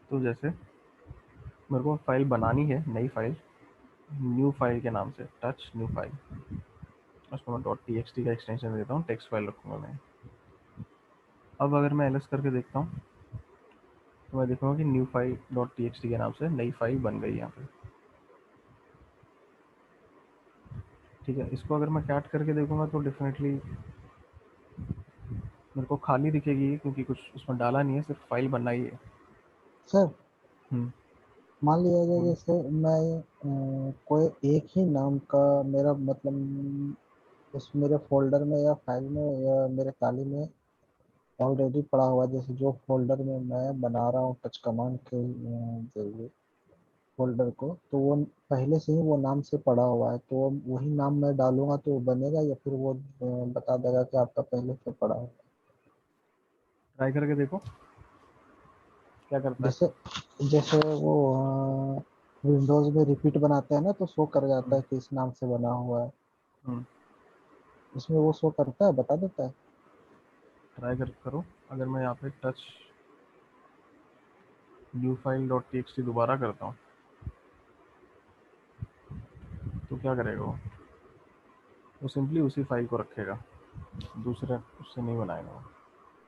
तो जैसे मेरे को फाइल बनानी है, नई फाइल, न्यू फाइल के नाम से, टच न्यू फाइल, उसको मैं डॉट टी का एक्सटेंशन देता हूँ, टेक्स्ट फाइल रखूँगा मैं। अब अगर मैं ls करके देखता हूँ, तो मैं देखूँगा कि न्यू फाइल डॉट टी के नाम से नई फाइल बन गई यहाँ पे। ठीक है, इसको अगर मैं कैट करके देखूँगा तो डेफिनेटली मेरे को खाली दिखेगी, क्योंकि कुछ उसमें डाला नहीं है, सिर्फ फाइल बनना ही है। सर हम्म, मान लिया जाए बोलो। जैसे मैं कोई एक ही नाम का मेरा मतलब उस मेरे फोल्डर में या फाइल में या मेरे ताली में ऑलरेडी पड़ा हुआ है, जैसे जो फोल्डर में मैं बना रहा हूँ टच कमांड के जरिए फोल्डर को, तो वो पहले से ही वो नाम से पड़ा हुआ है तो वही नाम मैं डालूंगा तो वो बनेगा या फिर वो बता देगा कि आपका पहले से पड़ा हुआ है? ट्राई करके देखो क्या करता है। जैसे जैसे वो विंडोज में रिपीट बनाते हैं ना तो शो कर जाता हम्म, है कि इस नाम से बना हुआ है, हम्म। इसमें वो शो करता है, बता देता है? ट्राई करो। अगर मैं यहाँ पे touch new file dot T दोबारा करता हूँ तो क्या करेगा वो सिंपली उसी फाइल को रखेगा, दूसरे उससे नहीं बनाएगा वो।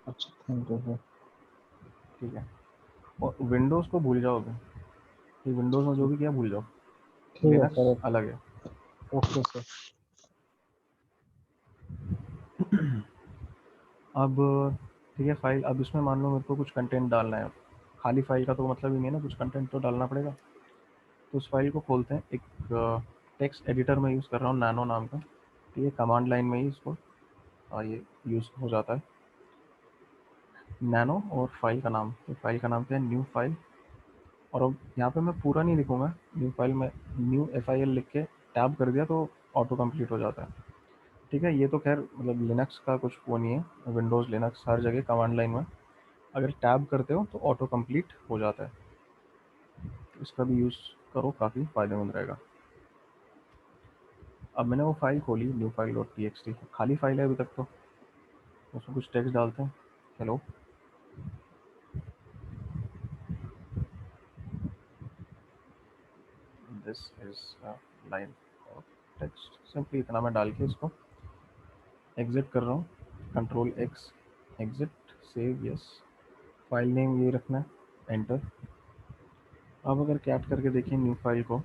अच्छा, थैंक यू सर। ठीक है, और विंडोज़ को भूल जाओगे कि विंडोज़ में जो भी किया भूल जाओ, ठीक है लिनक्स सर। अलग है। Okay sir. अब ठीक है फाइल, अब इसमें मान लो मेरे को कुछ कंटेंट डालना है, खाली फाइल का तो मतलब ही नहीं है ना, कुछ कंटेंट तो डालना पड़ेगा। तो उस फाइल को खोलते हैं, एक टेक्स्ट एडिटर में यूज़ कर रहा हूँ नैनो नाम का, तो ये कमांड लाइन में ही इसको ये यूज़ हो जाता है नैनो। और फाइल का नाम, तो फाइल का नाम क्या है, न्यू फाइल। और अब यहाँ पे मैं पूरा नहीं लिखूँगा, न्यू फाइल में न्यू FIL लिख के टैब कर दिया तो ऑटो कंप्लीट हो जाता है। ठीक है, ये तो खैर मतलब लिनक्स का कुछ वो नहीं है, विंडोज़ लिनक्स हर जगह कमांड लाइन में अगर टैब करते हो तो ऑटो कंप्लीट हो जाता है। तो इसका भी यूज़ करो, काफ़ी फ़ायदेमंद रहेगा। अब मैंने वो फाइल खोली न्यू फाइल डॉट टी खाली फाइल है अभी तक, तो उसमें कुछ टेक्स्ट डालते हैं, hello. This is a line of text, simply इतना मैं डाल के इसको एग्जिट कर रहा हूँ, control X exit, save yes, file name ये रखना है, एंटर। अब अगर कैट करके देखें न्यू फाइल को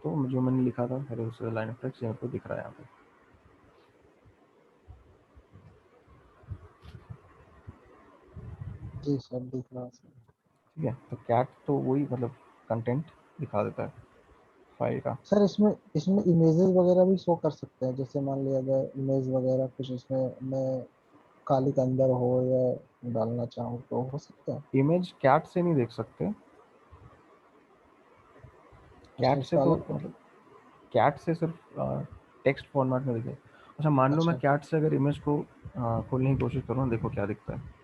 तो जो मैंने लिखा था हेलो से लाइन ऑफ टेक्स्ट यहाँ पे दिख रहा है यहाँ पे। जी सर, दिख रहा है सर। ठीक है, तो कैट तो वही मतलब कंटेंट दिखा देता है फाइल का। सर इसमें इसमें इमेजेस वगैरह भी शो कर सकते हैं, जैसे मान लिया जाए इमेज वगैरह कुछ इसमें मैं काली के अंदर हो या डालना चाहूँ तो हो सकता है। इमेज कैट से नहीं देख सकते, अच्छा, कैट से उसका तो अलग है। मतलब कैट से सिर्फ टेक्स्ट फॉर्मेट में दिखे। अच्छा मान लो मैं अच्छा। कैट से अगर इमेज को खोलने की कोशिश करूँ, देखो क्या दिखता है।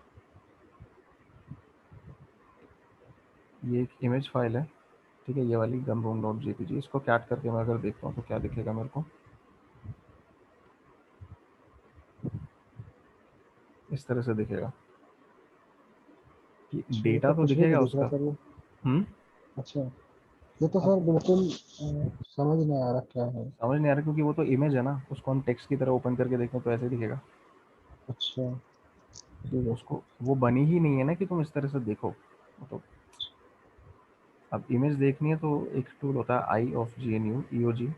ये एक इमेज फाइल है, ठीक है, ये वाली गमरूम डॉट JPG, इसको कैट करके मैं अगर देखता हूँ तो क्या दिखेगा मेरे को, इस तरह से दिखेगा कि अच्छा, ये डेटा तो तो कुछ भी नहीं दिखेगा दिख रहा उसका। सर ये। हम्म। अच्छा, ये तो अब सर बिल्कुल समझ नहीं आ रहा क्या है। समझ नहीं आ रहा क्योंकि वो तो इमेज है ना, उसको हम टेक्स्ट की तरह ओपन करके देखें तो ऐसे दिखेगा। अच्छा, ठीक है सर। उसको वो बनी ही नहीं है ना कि तुम इस तरह से देखो, तो अब इमेज देखनी है तो एक टूल होता है आई ऑफ GNU EOG,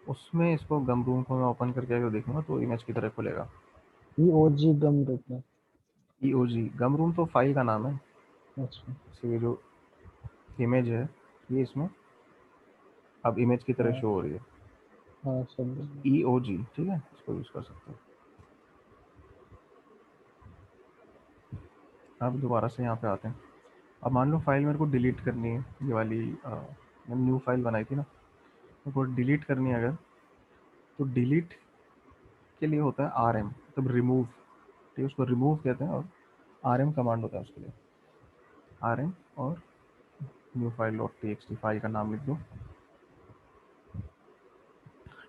उसमें इसको गम रूम को मैं ओपन करके अगर देखूंगा तो इमेज की तरह खुलेगा। ये OG गम रूप में। EOG गम रूम तो फाइल का नाम है, अच्छा। इसलिए जो इमेज है ये इसमें अब इमेज की तरह हाँ। शो हो रही है। हाँ सर। EOG, ठीक है, इसको यूज़ कर सकते हैं। अब दोबारा से यहाँ पे आते हैं। अब मान लो फाइल मेरे को डिलीट करनी है, ये वाली मैंने न्यू फाइल बनाई थी ना, मेरे को डिलीट करनी है अगर, तो डिलीट के लिए होता है RM, मतलब रिमूव, ठीक है, उसको रिमूव कहते हैं, और RM कमांड होता है उसके लिए, RM और new file dot TXT file का नाम लिख दो,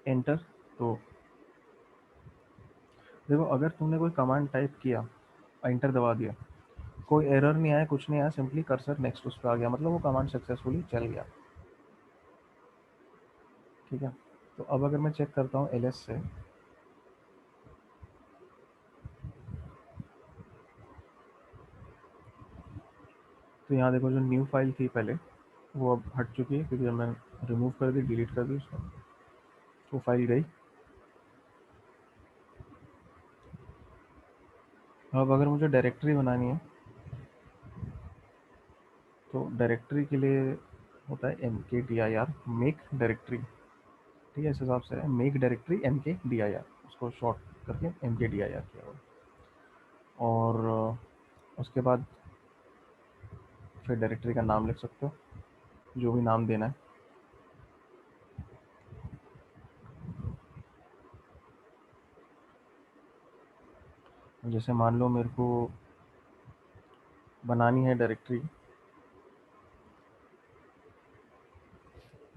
एंटर। तो देखो अगर तुमने कोई कमांड टाइप किया, एंटर दबा दिया, कोई एरर नहीं आया, कुछ नहीं आया, सिंपली कर्सर नेक्स्ट उस पर आ गया, मतलब वो कमांड सक्सेसफुली चल गया। ठीक है, तो अब अगर मैं चेक करता हूँ LS से, तो यहाँ देखो जो न्यू फाइल थी पहले वो अब हट चुकी है, क्योंकि जब मैंने रिमूव कर दी, डिलीट कर दी उसको, वो फाइल गई। अब अगर मुझे डायरेक्टरी बनानी है तो डायरेक्टरी के लिए होता है MKDIR, मेक डायरेक्टरी, ठीक है, इस हिसाब से है मेक डायरेक्टरी MKDIR, उसको शॉर्ट करके MKDIR किया हुआ। और उसके बाद फिर डायरेक्टरी का नाम लिख सकते हो, जो भी नाम देना है। जैसे मान लो मेरे को बनानी है डायरेक्टरी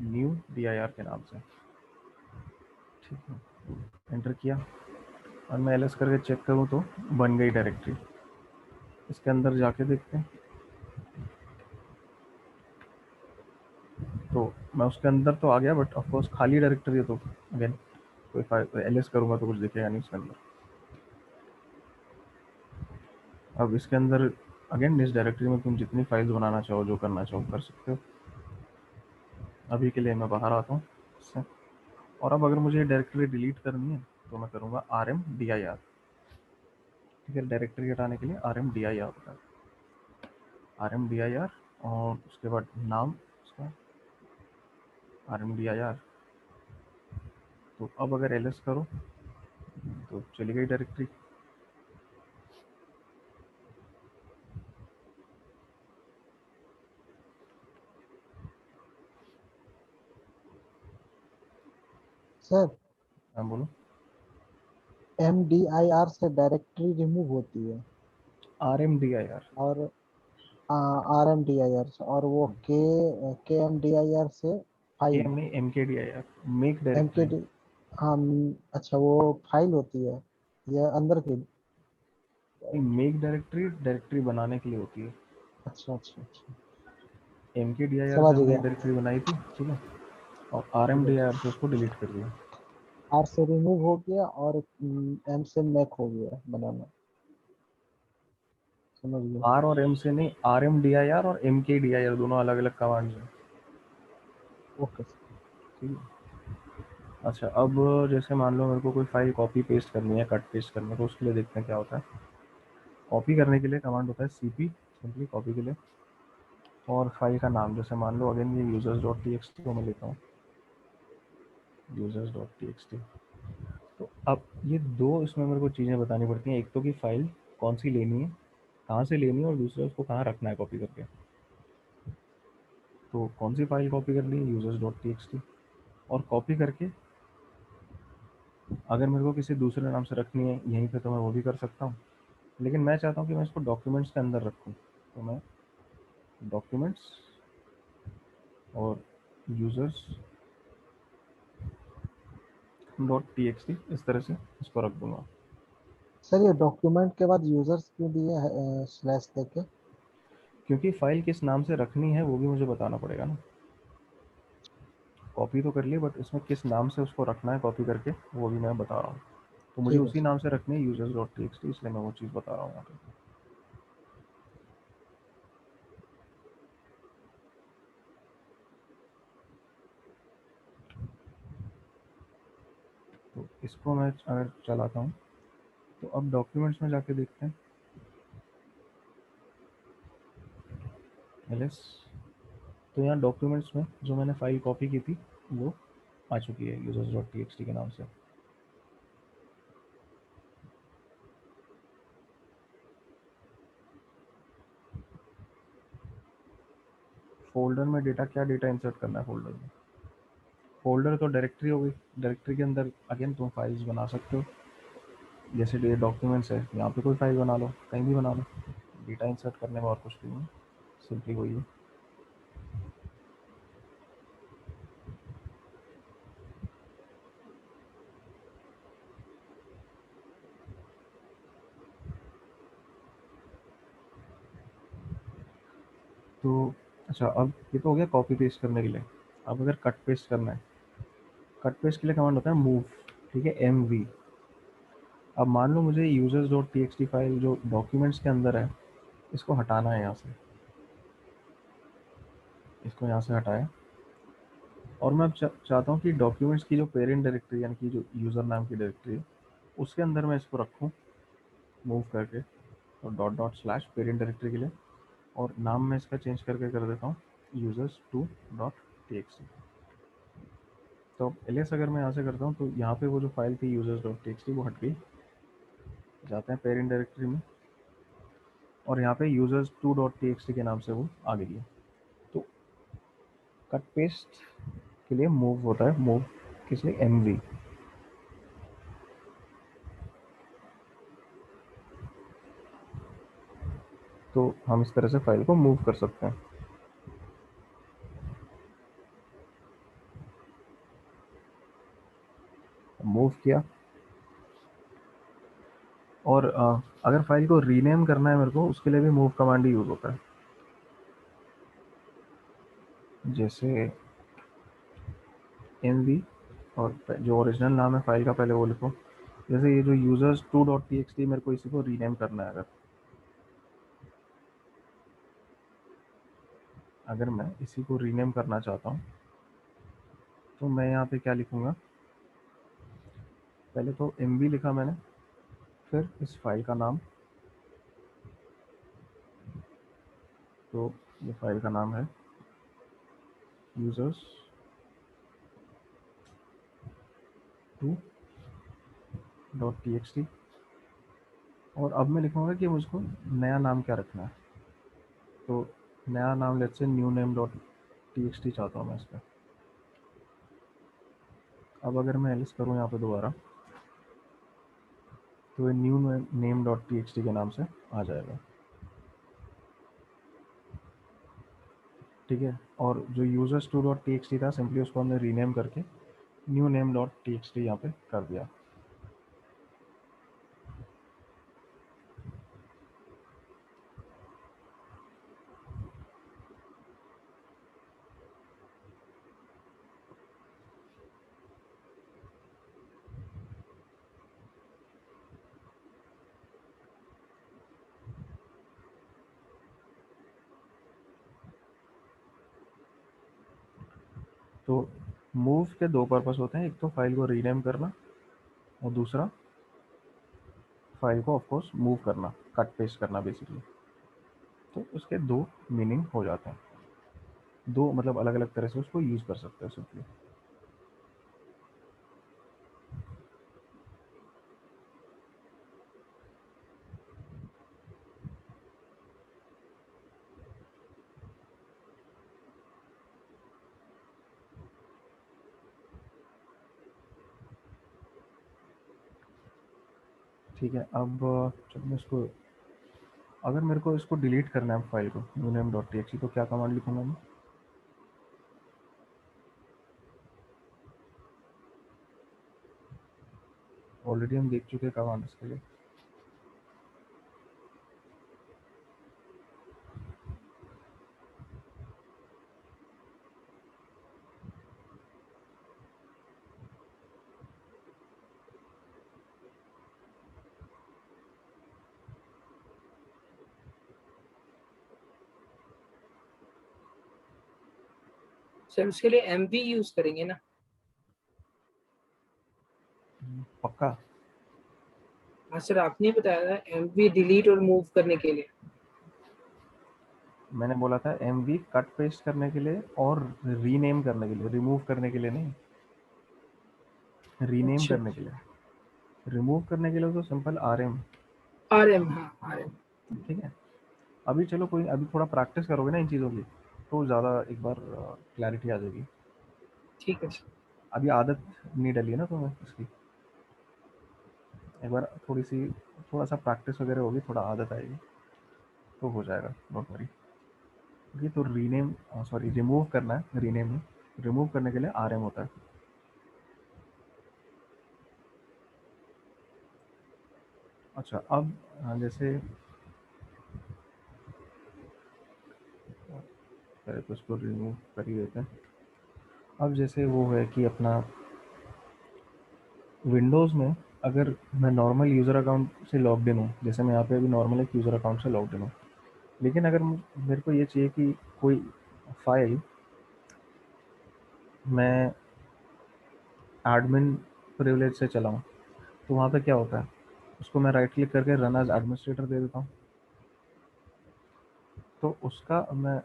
न्यू DIR के नाम से, ठीक है, एंटर किया। और मैं ls करके चेक करूँ तो बन गई डायरेक्टरी। इसके अंदर जाके देखते हैं, तो मैं उसके अंदर तो आ गया, बट ऑफ कोर्स खाली डायरेक्टरी है, तो अगेन कोई ls करूँगा तो कुछ दिखेगा नहीं इसके अंदर। अब इसके अंदर अगेन इस डायरेक्टरी में तुम जितनी फाइल्स बनाना चाहो, जो करना चाहो कर सकते हो। अभी के लिए मैं बाहर आता हूँ इससे, और अब अगर मुझे डायरेक्टरी डिलीट करनी है तो मैं करूँगा rmdir। ठीक है, डायरेक्टरी हटाने के लिए rmdir होता है, rmdir, और उसके बाद नाम उसका rmdir। तो अब अगर ls करो तो चली गई डायरेक्टरी। सर हाँ बोलो। MDIR से डायरेक्टरी रिमूव होती है rmdir। और RMDIR से, और वो KMDIR से file mkdir, make directory. MKD। हाँ अच्छा, वो फाइल होती है या अंदर की? मेक डायरेक्टरी डायरेक्टरी बनाने के लिए होती है। अच्छा अच्छा अच्छा, mkdir से समझ हमने गया। एक डायरेक्टरी बनाई थी, ठीक है, और ठीक है, rmdir से उसको डिलीट कर दिया। R से रिमूव हो गया और M से मैक हो गया बनाना, समझ गया। r और m से नहीं, rmdir और mkdir दोनों अलग अलग कमांड हैं। Okay sir. ठीक है। अच्छा, अब जैसे मान लो मेरे को कोई फाइल कॉपी पेस्ट करनी है, कट पेस्ट करनी है, तो उसके लिए देखते हैं क्या होता है। कॉपी करने के लिए कमांड होता है cp, सिंपली कॉपी के लिए, और फाइल का नाम जैसे मान लो अगेन ये users.txt को मैं लेता हूँ, users.txt। तो अब ये दो इसमें मेरे को चीज़ें बतानी पड़ती हैं, एक तो कि फाइल कौन सी लेनी है, कहाँ से लेनी है, और दूसरा उसको कहाँ रखना है कॉपी करके। तो कौन सी फाइल कॉपी कर ली, users.txt, और कॉपी करके अगर मेरे को किसी दूसरे नाम से रखनी है यहीं पे तो मैं वो भी कर सकता हूँ, लेकिन मैं चाहता हूँ कि मैं इसको डॉक्यूमेंट्स के अंदर रखूँ, तो मैं डॉक्यूमेंट्स और यूजर्स डॉट टी इस तरह से इसको रख दूंगा। सर ये डॉक्यूमेंट के बाद यूजर्स क्यों दिए है स्लैश देके? क्योंकि फाइल किस नाम से रखनी है वो भी मुझे बताना पड़ेगा ना। कॉपी तो कर ली, बट इसमें किस नाम से उसको रखना है कॉपी करके वो भी मैं बता रहा हूँ। तो मुझे ठीक है उसी नाम से रखनी है यूजर्स डॉट टी इसलिए मैं वो चीज़ बता रहा हूँ यहाँ पे। तो इसको मैं अगर चलाता हूँ तो अब डॉक्यूमेंट्स में जाके देखते हैं ls। तो यहाँ डॉक्यूमेंट्स में जो मैंने फाइल कॉपी की थी वो आ चुकी है यूजर्स डॉट टी के नाम से। फोल्डर में डेटा, क्या डेटा इंसर्ट करना है फोल्डर में? फोल्डर तो डायरेक्टरी हो गई, डायरेक्टरी के अंदर अगेन तुम फाइल्स बना सकते हो, जैसे ये डॉक्यूमेंट्स है यहाँ पे कोई फाइल बना लो, कहीं भी बना लो। डेटा इंसर्ट करने में और कुछ नहीं है, सिंपली वही है। तो अच्छा, अब ये तो हो गया कॉपी पेस्ट करने के लिए। अब अगर कट पेस्ट करना है, कट पेस्ट के लिए कमांड होता है मूव, ठीक है, mv। अब मान लो मुझे यूजर्स डॉट टी फाइल जो डॉक्यूमेंट्स के अंदर है इसको हटाना है यहाँ से, इसको यहाँ से हटाया, और मैं अब चाहता हूँ कि डॉक्यूमेंट्स की जो पेरेंट डायरेक्टरी यानी कि जो यूज़र नाम की डायरेक्टरी है उसके अंदर मैं इसको रखूँ मूव करके, और dot dot slash parent directory के लिए, और नाम मैं इसका चेंज करके कर देता हूँ यूजर्स टू डॉट टी। तो एलियस अगर मैं यहाँ से करता हूँ तो यहाँ पे वो जो फाइल थी यूजर्स डॉट टी वो हट गई, जाते हैं पेरेंट डायरेक्टरी में, और यहाँ पे यूजर्स टू डॉट टी के नाम से वो आ गई है। तो कट पेस्ट के लिए मूव होता है, मूव किस लिए, mv। तो हम इस तरह से फाइल को मूव कर सकते हैं। मूव किया, और अगर फाइल को रीनेम करना है मेरे को, उसके लिए भी मूव कमांड ही यूज़ होता है। जैसे एमवी और जो ओरिजिनल नाम है फाइल का पहले वो लिखो। जैसे ये जो यूजर्स 2.txt मेरे को इसी को रीनेम करना है। अगर मैं इसी को रीनेम करना चाहता हूँ तो मैं यहाँ पे क्या लिखूँगा, पहले तो mv लिखा मैंने, फिर इस फाइल का नाम, तो ये फाइल का नाम है यूजर्स 2.txt। और अब मैं लिखूँगा कि मुझको नया नाम क्या रखना है। तो नया नाम let's say new name dot T चाहता हूँ मैं इसका। अब अगर मैं एलिस करूँ यहाँ पे दोबारा, तो ये न्यू नेम डॉट टी के नाम से आ जाएगा। ठीक है, और जो यूजर्स 2.txt था सिंपली उसको हमने रीनेम करके न्यू नेम डॉट टी यहाँ पे कर दिया। तो मूव के दो पर्पस होते हैं, एक तो फाइल को रीनेम करना और दूसरा फाइल को ऑफ कोर्स मूव करना, कट पेस्ट करना बेसिकली। तो उसके दो मीनिंग हो जाते हैं, दो मतलब अलग अलग तरह से उसको यूज़ कर सकते हैं सिंपली। ठीक है, अब जब मैं इसको, अगर मेरे को इसको डिलीट करना है फाइल को न्यू नेम डॉट टी तो क्या कमांड लिखूंगा मैं? ऑलरेडी हम देख चुके हैं कमांड इसके लिए। सर उसके लिए एमवी यूज करेंगे ना? पक्का? हाँ सर, आपने बताया था एमवी डिलीट और मूव करने के लिए। मैंने बोला था mv कट पेस्ट करने के लिए और रीनेम करने के लिए, रिमूव करने के लिए नहीं, रीनेम अच्छा, करने के लिए। रिमूव करने के लिए तो सिंपल rm। आरएम, हाँ आरएम। ठीक है, अभी चलो कोई, अभी थोड़ा प्रैक्टिस करोगे ना इन चीज़ों की तो ज़्यादा एक बार क्लैरिटी आ जाएगी। ठीक है सर। अभी आदत नहीं डली है ना तुम्हें इसकी, एक बार थोड़ी सी, थोड़ा सा प्रैक्टिस वगैरह होगी, थोड़ा आदत आएगी तो हो जाएगा, डोंट वरी। ओके, तो रीनेम, सॉरी रिमूव करना है, रीनेम में रिमूव करने के लिए rm होता है। अच्छा, अब जैसे पहले तो इसको रिमूव कर ही देते हैं। अब जैसे वो है कि अपना विंडोज़ में अगर मैं नॉर्मल यूज़र अकाउंट से लॉग्ड इन हूँ, जैसे मैं यहाँ पे अभी नॉर्मल एक यूज़र अकाउंट से लॉग्ड इन हूँ, लेकिन अगर मेरे को ये चाहिए कि कोई फाइल मैं एडमिन प्रिविलेज से चलाऊँ, तो वहाँ पे क्या होता है, उसको मैं राइट क्लिक करके रन एज एडमिनिस्ट्रेटर दे देता हूँ। तो उसका मैं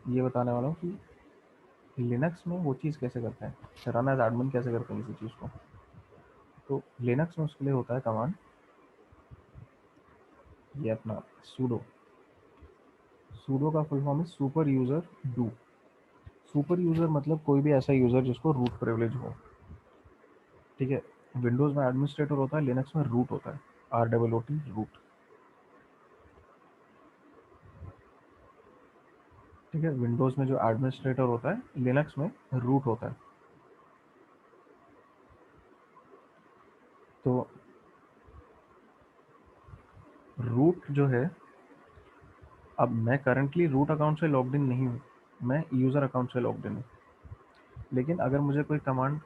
ये बताने वाला हूँ कि लिनक्स में वो चीज़ कैसे करते हैं, रन एज एडमिन कैसे करते हैं इसी चीज़ को। तो लिनक्स में उसके लिए होता है कमांड, ये अपना सूडो, सूडो का फुल फॉर्म है super user do. Super user मतलब कोई भी ऐसा यूज़र जिसको रूट प्रिविलेज हो। ठीक है, विंडोज़ में एडमिनिस्ट्रेटर होता है, लिनक्स में रूट होता है, ROOT रूट। ठीक है, विंडोज़ में जो एडमिनिस्ट्रेटर होता है, लिनक्स में रूट होता है। तो रूट जो है, अब मैं करंटली रूट अकाउंट से लॉग्ड इन नहीं हूँ, मैं यूज़र अकाउंट से लॉग्ड इन हूँ। लेकिन अगर मुझे कोई कमांड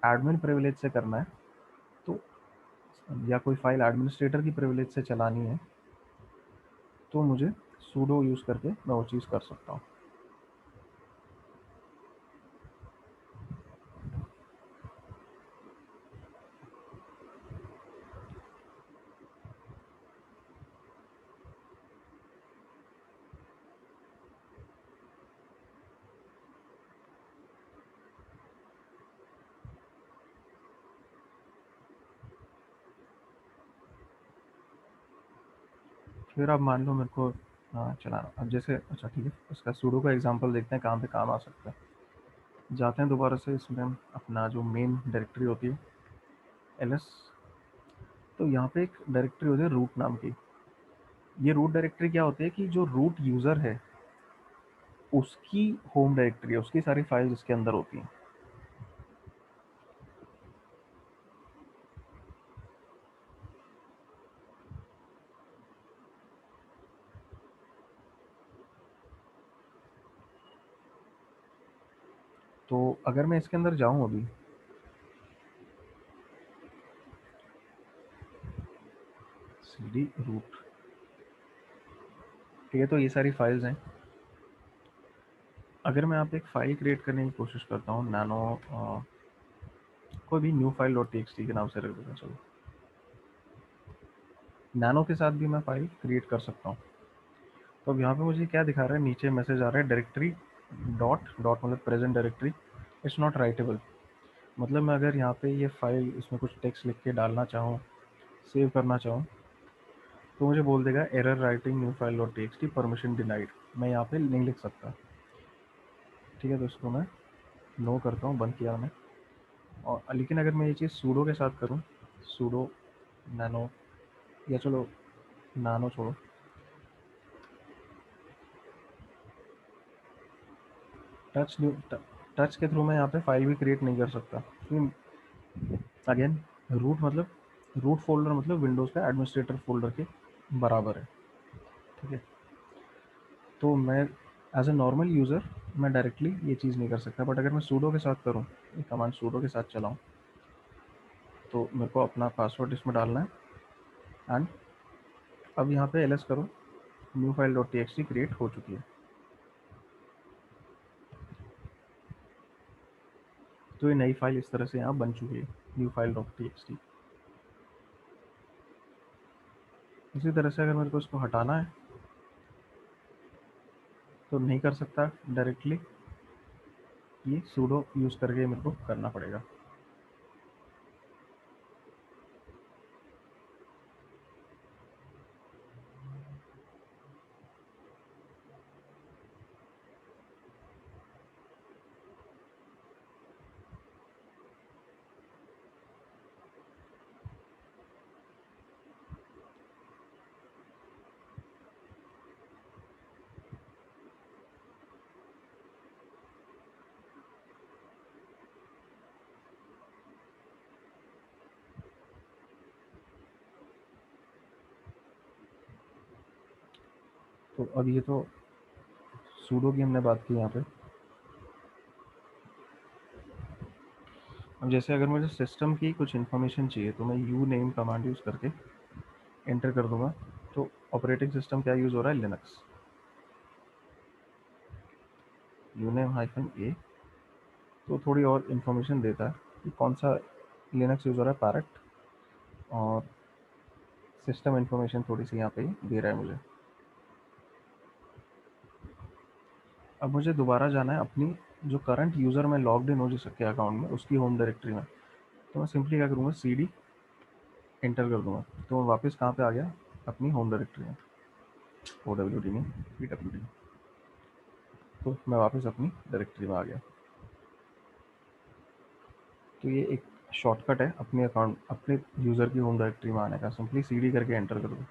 एडमिन प्रिविलेज से करना है तो, या कोई फाइल एडमिनिस्ट्रेटर की प्रिविलेज से चलानी है, तो मुझे सूडो यूज़ करके मैं वो चीज़ कर सकता हूँ। फिर आप मान लो मेरे को चलाना, अब जैसे अच्छा ठीक है, उसका सूडो का एग्जांपल देखते हैं कहाँ पे काम आ सकता है। जाते हैं दोबारा से इसमें अपना जो मेन डायरेक्टरी होती है ls, तो यहाँ पे एक डायरेक्टरी होती है रूट नाम की। ये रूट डायरेक्टरी क्या होती है कि जो रूट यूज़र है उसकी होम डायरेक्टरी है, उसकी सारी फाइल्स इसके अंदर होती हैं। तो अगर मैं इसके अंदर जाऊँ अभी, cd रूट, ठीक है, तो ये सारी फाइल्स हैं। अगर मैं यहाँ पे एक फाइल क्रिएट करने की कोशिश करता हूँ, नैनो कोई भी न्यू फाइल डॉट टी के नाम से रख देता हूँ, चलो नैनो के साथ भी मैं फाइल क्रिएट कर सकता हूँ। तो अब यहाँ पे मुझे क्या दिखा रहा है, नीचे मैसेज आ रहा है डायरेक्टरी डॉट डॉट मतलब present directory it's not writable. मतलब मैं अगर यहाँ पे ये फाइल इसमें कुछ टेक्स्ट लिख के डालना चाहूँ, सेव करना चाहूँ, तो मुझे बोल देगा error writing new file dot T permission denied, मैं यहाँ पे नहीं लिख सकता। ठीक है, तो इसको मैं नो करता हूँ, बंद किया मैंने। और लेकिन अगर मैं ये चीज़ सूडो के साथ करूँ, सूडो नैनो, या चलो नानो छोड़ो, टच के थ्रू मैं यहाँ पे फाइल भी क्रिएट नहीं कर सकता। अगेन रूट मतलब, रूट फोल्डर मतलब विंडोज़ का एडमिनिस्ट्रेटर फोल्डर के बराबर है। ठीक है, तो मैं एज ए नॉर्मल यूज़र मैं डायरेक्टली ये चीज़ नहीं कर सकता, बट अगर मैं सूडो के साथ करूँ, ये कमांड सूडो के साथ चलाऊँ, तो मेरे को अपना पासवर्ड इसमें डालना है। एंड अब यहाँ पे ls करो, new file dot T create हो चुकी है। तो ये नई फाइल इस तरह से यहाँ बन चुकी है, न्यू फाइल डॉट टी। इसी तरह से अगर मेरे को इसको हटाना है तो नहीं कर सकता डायरेक्टली, ये सूडो यूज़ करके मेरे को करना पड़ेगा। तो अब ये तो सूडो की हमने बात की यहाँ पे। अब जैसे अगर मुझे सिस्टम की कुछ इन्फॉर्मेशन चाहिए तो मैं यू नेम कमांड यूज़ करके एंटर कर दूंगा। तो ऑपरेटिंग सिस्टम क्या यूज़ हो रहा है, लिनक्स, यू नेम हाइफन ए, तो थोड़ी और इन्फॉर्मेशन देता है कि कौन सा लिनक्स यूज़ हो रहा है, पैरेट, और सिस्टम इन्फॉर्मेशन थोड़ी सी यहाँ पे दे रहा है मुझे। अब मुझे दोबारा जाना है अपनी जो करंट यूज़र में लॉग्ड इन हो जिसके अकाउंट में, उसकी होम डायरेक्टरी में। तो मैं सिंपली क्या करूँगा, cd एंटर कर दूंगा, तो मैं वापस कहाँ पे आ गया, अपनी होम डायरेक्टरी में, OWD में PWD, तो मैं वापस अपनी डायरेक्टरी में आ गया। तो ये एक शॉर्टकट है अपने अकाउंट, अपने यूज़र की होम डायरेक्टरी में आने का, सिंपली cd करके एंटर कर दो।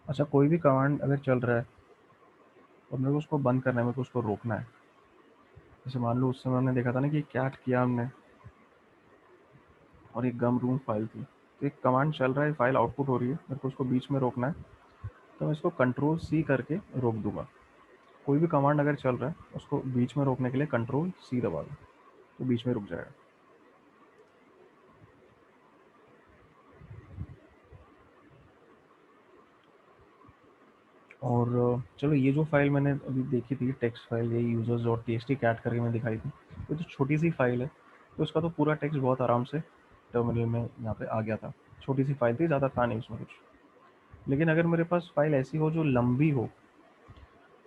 अच्छा, कोई भी कमांड अगर चल रहा है और मेरे को उसको बंद करना है, मेरे को उसको रोकना है, जैसे मान लो उस समय हमने देखा था ना कि कैट किया हमने और एक गम रूम फाइल थी, तो एक कमांड चल रहा है, फाइल आउटपुट हो रही है, मेरे को उसको बीच में रोकना है, तो मैं इसको कंट्रोल सी करके रोक दूंगा। कोई भी कमांड अगर चल रहा है उसको बीच में रोकने के लिए कंट्रोल सी दबा दो, तो बीच में रुक जाएगा। और चलो, ये जो फाइल मैंने अभी देखी थी टेक्स्ट फाइल, ये users dot T S T cat करके मैं दिखाई थी, ये तो छोटी सी फाइल है, तो उसका तो पूरा टेक्स्ट बहुत आराम से टर्मिनल में यहाँ पे आ गया था। छोटी सी फाइल थी, ज़्यादा था नहीं उसमें कुछ। लेकिन अगर मेरे पास फाइल ऐसी हो जो लंबी हो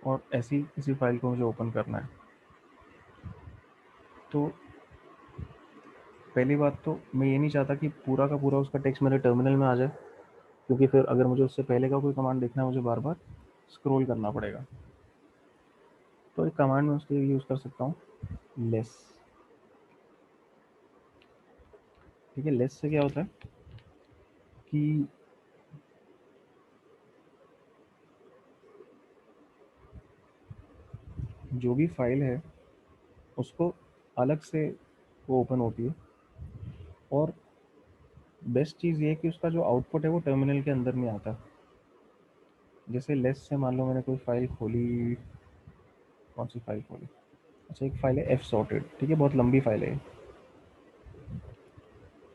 और ऐसी किसी फाइल को मुझे ओपन करना है, तो पहली बात तो मैं ये नहीं चाहता कि पूरा का पूरा उसका टेक्स्ट मेरे टर्मिनल में आ जाए, क्योंकि फिर अगर मुझे उससे पहले का कोई कमांड देखना है मुझे बार बार स्क्रॉल करना पड़ेगा। तो एक कमांड में उसके लिए यूज़ कर सकता हूँ लेस। ठीक है, लेस से क्या होता है कि जो भी फाइल है उसको अलग से वो ओपन होती है, और बेस्ट चीज़ ये है कि उसका जो आउटपुट है वो टर्मिनल के अंदर नहीं आता। जैसे लेस से मान लो मैंने कोई फाइल खोली, कौन सी फाइल खोली, अच्छा एक फाइल है एफ सॉर्टेड, ठीक है, बहुत लंबी फाइल है,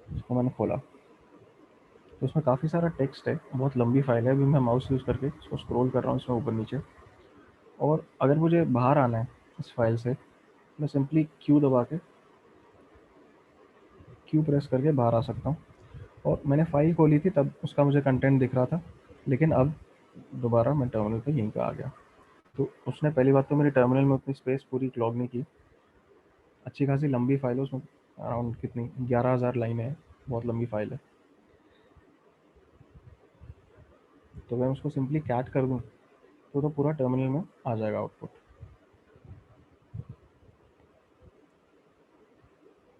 उसको मैंने खोला, तो उसमें काफ़ी सारा टेक्स्ट है, बहुत लंबी फाइल है। अभी मैं माउस यूज़ करके इसको स्क्रॉल कर रहा हूँ इसमें ऊपर नीचे, और अगर मुझे बाहर आना है इस फाइल से, मैं सिंपली क्यू दबा के, क्यू प्रेस करके बाहर आ सकता हूँ। और मैंने फाइल खोली थी तब उसका मुझे कंटेंट दिख रहा था, लेकिन अब दोबारा मैं टर्मिनल पे यहीं पे आ गया। तो उसने पहली बात तो मेरे टर्मिनल में उतनी स्पेस पूरी क्लॉग नहीं की। अच्छी खासी लंबी फाइल है उसमें, अराउंड कितनी 11,000 लाइनें हैं, बहुत लंबी फाइल है। तो मैं उसको सिंपली कैट कर दूँ तो पूरा टर्मिनल में आ जाएगा आउटपुट।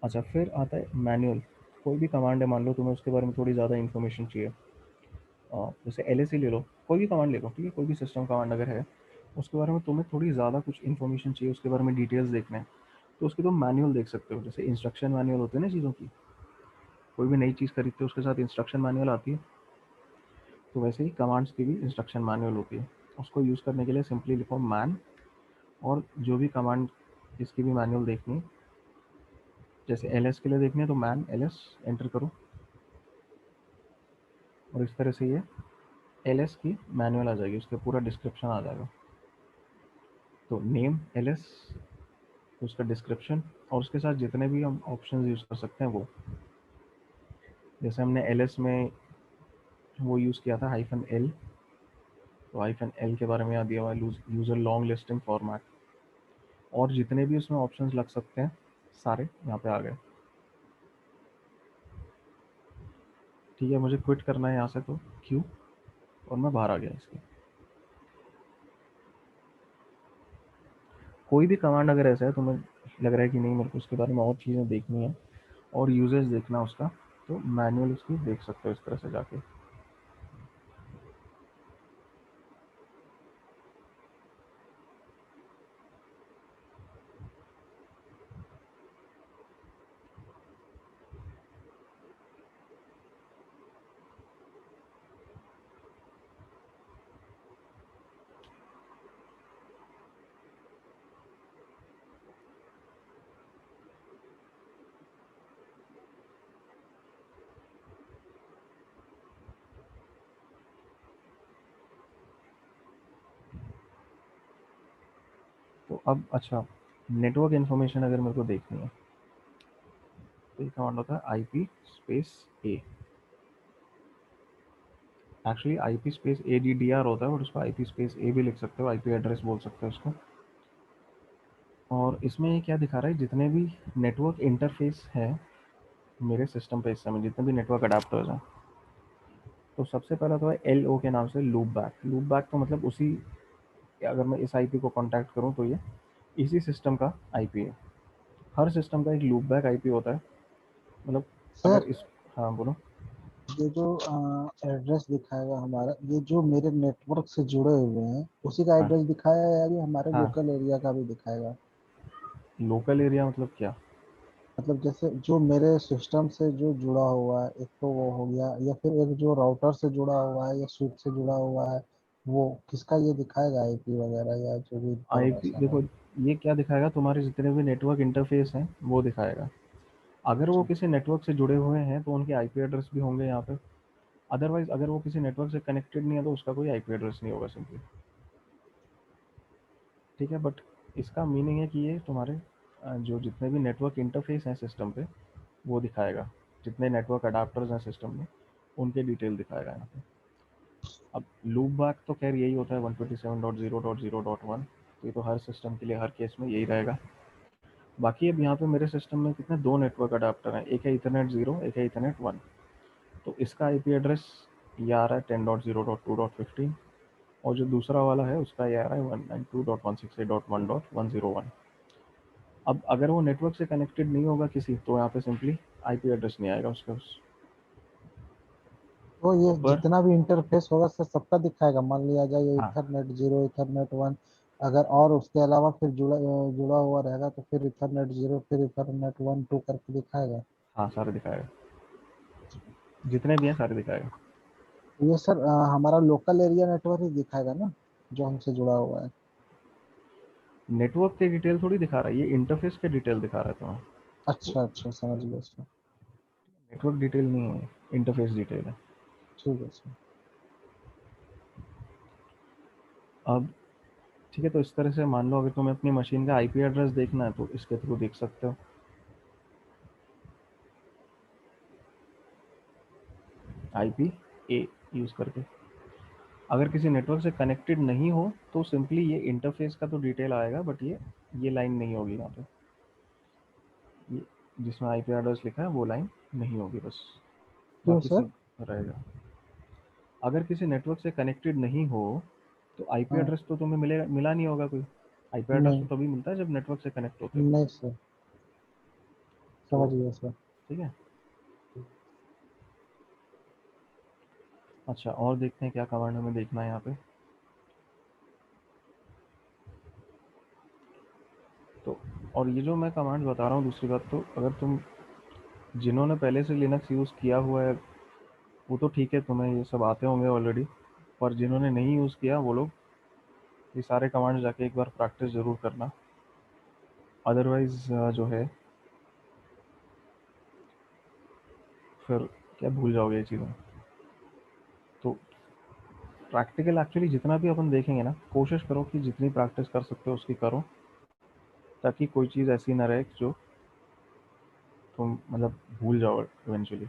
अच्छा, फिर आता है मैनुअल। कोई भी कमांड है, मान लो तुम्हें उसके बारे में थोड़ी ज़्यादा इन्फॉर्मेशन चाहिए, जैसे एल एस ही ले लो, कोई भी कमांड ले लो, ठीक है, कोई भी सिस्टम कमांड अगर है उसके बारे में तुम्हें थोड़ी ज़्यादा कुछ इन्फॉर्मेशन चाहिए, उसके बारे में डिटेल्स देखना है, तो उसके तुम मैनुअल देख सकते हो। जैसे इंस्ट्रक्शन मैनुअल होते हैं ना चीज़ों की, कोई भी नई चीज़ खरीदते हो उसके साथ इंस्ट्रक्शन मैनुअल आती है, तो वैसे ही कमांड्स की भी इंस्ट्रक्शन मैनुअल होती है। उसको यूज़ करने के लिए सिंपली लिखो मैन, और जो भी कमांड इसकी भी मैनुअल देखनी है, जैसे एल एस के लिए देखनी है तो मैन एल एस एंटर करो, और इस तरह से ये एल एस की मैनुअल आ जाएगी, उसके पूरा डिस्क्रिप्शन आ जाएगा। तो नेम एल एस, उसका डिस्क्रिप्शन, और उसके साथ जितने भी हम ऑप्शंस यूज़ कर सकते हैं वो, जैसे हमने एल एस में वो यूज़ किया था हाइफन एल, तो हाइफन एल के बारे में याद दिया हुआ है, यूज़र लॉन्ग लिस्टिंग फॉर्मेट, और जितने भी उसमें ऑप्शंस लग सकते हैं सारे यहाँ पे आ गए। ठीक है, मुझे क्विट करना है यहाँ से, तो क्यू, और मैं बाहर आ गया इसके। कोई भी कमांड अगर ऐसा है तुम्हें लग रहा है कि नहीं मेरे को उसके बारे में और चीज़ें देखनी है और यूजेस देखना उसका, तो मैनुअल उसकी देख सकते हो इस तरह से जाके। तो अब अच्छा, नेटवर्क इन्फॉर्मेशन अगर मेरे को देखनी है तो ये कमांड होता है I P space A. Actually I P space A D D R होता है, बट उसको आई पी स्पेस ए भी लिख सकते हो, आई पी एड्रेस बोल सकते हो उसको। और इसमें ये क्या दिखा रहा है, जितने भी नेटवर्क इंटरफेस है मेरे सिस्टम पे इस समय, जितने भी नेटवर्क अडेप्टर्स हैं, तो सबसे पहला तो है एल ओ के नाम से लूप बैक। लूप बैक तो मतलब उसी, अगर मैं इस आईपी को कांटेक्ट करूं तो ये इसी सिस्टम का आईपी है। हर सिस्टम का एक लूप बैक आईपी होता है, मतलब अगर सर इस, हाँ बोलो। ये जो एड्रेस दिखाएगा हमारा, ये जो मेरे नेटवर्क से जुड़े हुए हैं उसी का हाँ एड्रेस दिखाया है, या ये हमारे हाँ, लोकल एरिया का भी दिखाएगा? लोकल एरिया मतलब क्या? मतलब जैसे जो मेरे सिस्टम से जो जुड़ा हुआ है, एक तो वो हो गया, या फिर एक जो राउटर से जुड़ा हुआ है या स्विच से जुड़ा हुआ है, वो किसका ये दिखाएगा आईपी वगैरह या जो भी आईपी इंफॉर्मेशन देखो, है? ये क्या दिखाएगा, तुम्हारे जितने भी नेटवर्क इंटरफेस हैं वो दिखाएगा। अगर वो अच्छा। किसी नेटवर्क से जुड़े हुए हैं तो उनके आईपी एड्रेस भी होंगे यहाँ पे। अदरवाइज अगर वो किसी नेटवर्क से कनेक्टेड नहीं है तो उसका कोई आईपी एड्रेस नहीं होगा सिंपली। ठीक है, बट इसका मीनिंग है कि ये तुम्हारे जो जितने भी नेटवर्क इंटरफेस हैं सिस्टम पे वो दिखाएगा। जितने नेटवर्क अडाप्टर्स हैं सिस्टम में उनके डिटेल दिखाएगा यहाँ पे। अब लूप बैक तो खैर यही होता है 127.0.0.1, तो ये तो हर सिस्टम के लिए हर केस में यही रहेगा। बाकी अब यहाँ पे मेरे सिस्टम में कितने दो नेटवर्क अडाप्टर हैं, एक है इथरनेट 0, एक है इथरनेट 1। तो इसका आईपी एड्रेस ये आ रहा है 10.0.2.15, और जो दूसरा वाला है उसका ये आ रहा है 192.168.1.101। अब अगर वो नेटवर्क से कनेक्टेड नहीं होगा किसी, तो यहाँ पे सिंपली आईपी एड्रेस नहीं आएगा उसका तो ये पर। जितना भी इंटरफेस होगा सर सबका दिखाएगा, मान लिया जाए ये हाँ इथरनेट 0, इथरनेट 1, अगर और उसके अलावा फिर जुड़ा हुआ रहेगा तो फिर इथरनेट 0 फिर इथरनेट 1 2 करके दिखाएगा? हाँ, सारे दिखाएगा, जितने भी हैं सारे दिखाएगा। ये सर हमारा लोकल एरिया नेटवर्क ही दिखाएगा ना, जो हमसे जुड़ा हुआ है? नेटवर्क के डिटेल थोड़ी दिखा रहा है, ये इंटरफेस के डिटेल दिखा रहा है तुम्हें। अच्छा अच्छा, समझ गया सर। नेटवर्क डिटेल नहीं है, इंटरफेस डिटेल है। ठीक है सर। अब ठीक है, तो इस तरह से मान लो अगर तुम्हें अपनी मशीन का आईपी एड्रेस देखना है तो इसके थ्रू देख सकते हो। आईपी ए यूज़ करके। अगर किसी नेटवर्क से कनेक्टेड नहीं हो तो सिंपली ये इंटरफेस का तो डिटेल आएगा, बट ये लाइन नहीं होगी यहाँ पे। ये जिसमें आईपी एड्रेस लिखा है वो लाइन नहीं होगी बस, क्यों बाकी सर? सब रहेगा। अगर किसी नेटवर्क से कनेक्टेड नहीं हो तो आईपी हाँ। एड्रेस तो तुम्हें मिला नहीं होगा कोई। आईपी एड्रेस नहीं तो तभी मिलता है जब नेटवर्क से कनेक्ट होते हो। नहीं सर, तो समझ गया सर। ठीक है। अच्छा, और देखते हैं क्या कमांड हमें देखना है यहाँ पे। तो और ये जो मैं कमांड बता रहा हूँ, दूसरी बात तो अगर तुम जिन्होंने पहले से लिनक्स यूज़ किया हुआ है वो तो ठीक है, तुम्हें ये सब आते होंगे ऑलरेडी। पर जिन्होंने नहीं यूज़ किया वो लोग ये सारे कमांड जाके एक बार प्रैक्टिस ज़रूर करना। अदरवाइज जो है फिर क्या भूल जाओगे ये चीज़ें। तो प्रैक्टिकल एक्चुअली जितना भी अपन देखेंगे ना, कोशिश करो कि जितनी प्रैक्टिस कर सकते हो उसकी करो, ताकि कोई चीज़ ऐसी ना रहे जो तुम मतलब भूल जाओ इवेंचुअली।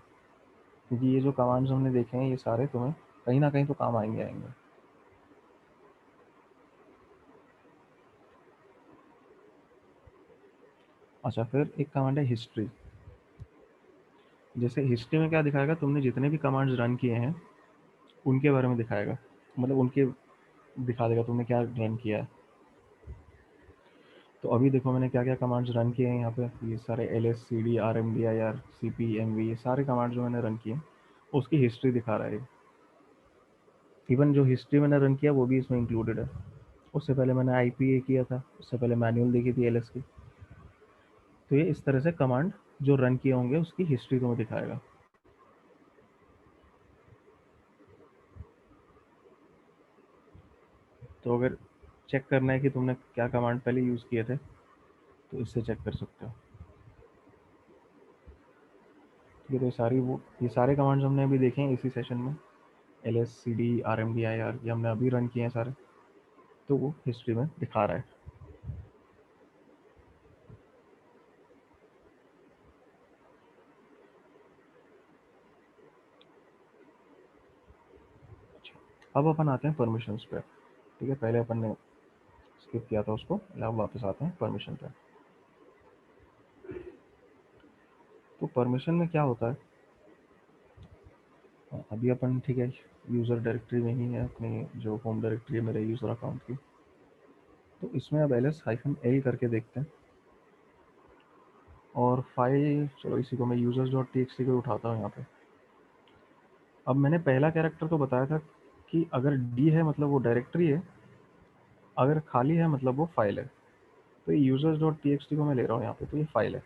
क्योंकि ये जो कमांड्स हमने देखे हैं ये सारे तुम्हें कहीं ना कहीं तो काम आएंगे। अच्छा, फिर एक कमांड है हिस्ट्री। जैसे हिस्ट्री में क्या दिखाएगा, तुमने जितने भी कमांड्स रन किए हैं उनके बारे में दिखाएगा, मतलब उनके दिखा देगा तुमने क्या रन किया है। तो अभी देखो मैंने क्या क्या कमांड्स रन किए हैं यहाँ पे, ये सारे LS CD RMDIR CP MV ये सारे कमांड्स जो मैंने रन किए हैं उसकी हिस्ट्री दिखा रहा है। इवन जो हिस्ट्री मैंने रन किया वो भी इसमें इंक्लूडेड है। उससे पहले मैंने IPA किया था, उससे पहले मैनुअल देखी थी LS की। तो ये इस तरह से कमांड जो रन किए होंगे उसकी हिस्ट्री तुम्हें दिखाएगा। तो अगर चेक करना है कि तुमने क्या कमांड पहले यूज़ किए थे तो इससे चेक कर सकते हो। ठीक है, तो ये सारे कमांड्स हमने अभी देखे हैं इसी सेशन में। LS CD RMDIR ये हमने अभी रन किए हैं सारे, तो वो हिस्ट्री में दिखा रहा है। अब अपन आते हैं परमिशंस पे। ठीक है, पहले अपन ने स्किप किया था उसको, अब वापस आते हैं परमिशन पे। तो परमिशन में क्या होता है, अभी अपन ठीक है यूज़र डायरेक्टरी में ही है, अपनी जो होम डायरेक्टरी है मेरे यूज़र अकाउंट की। तो इसमें अब ls-l करके देखते हैं, और फाइल चलो इसी को मैं users.txt को उठाता हूँ यहाँ पे। अब मैंने पहला कैरेक्टर तो बताया था कि अगर डी है मतलब वो डायरेक्टरी है, अगर खाली है मतलब वो फाइल है। तो ये users.txt को मैं ले रहा हूँ यहाँ पे, तो ये फाइल है।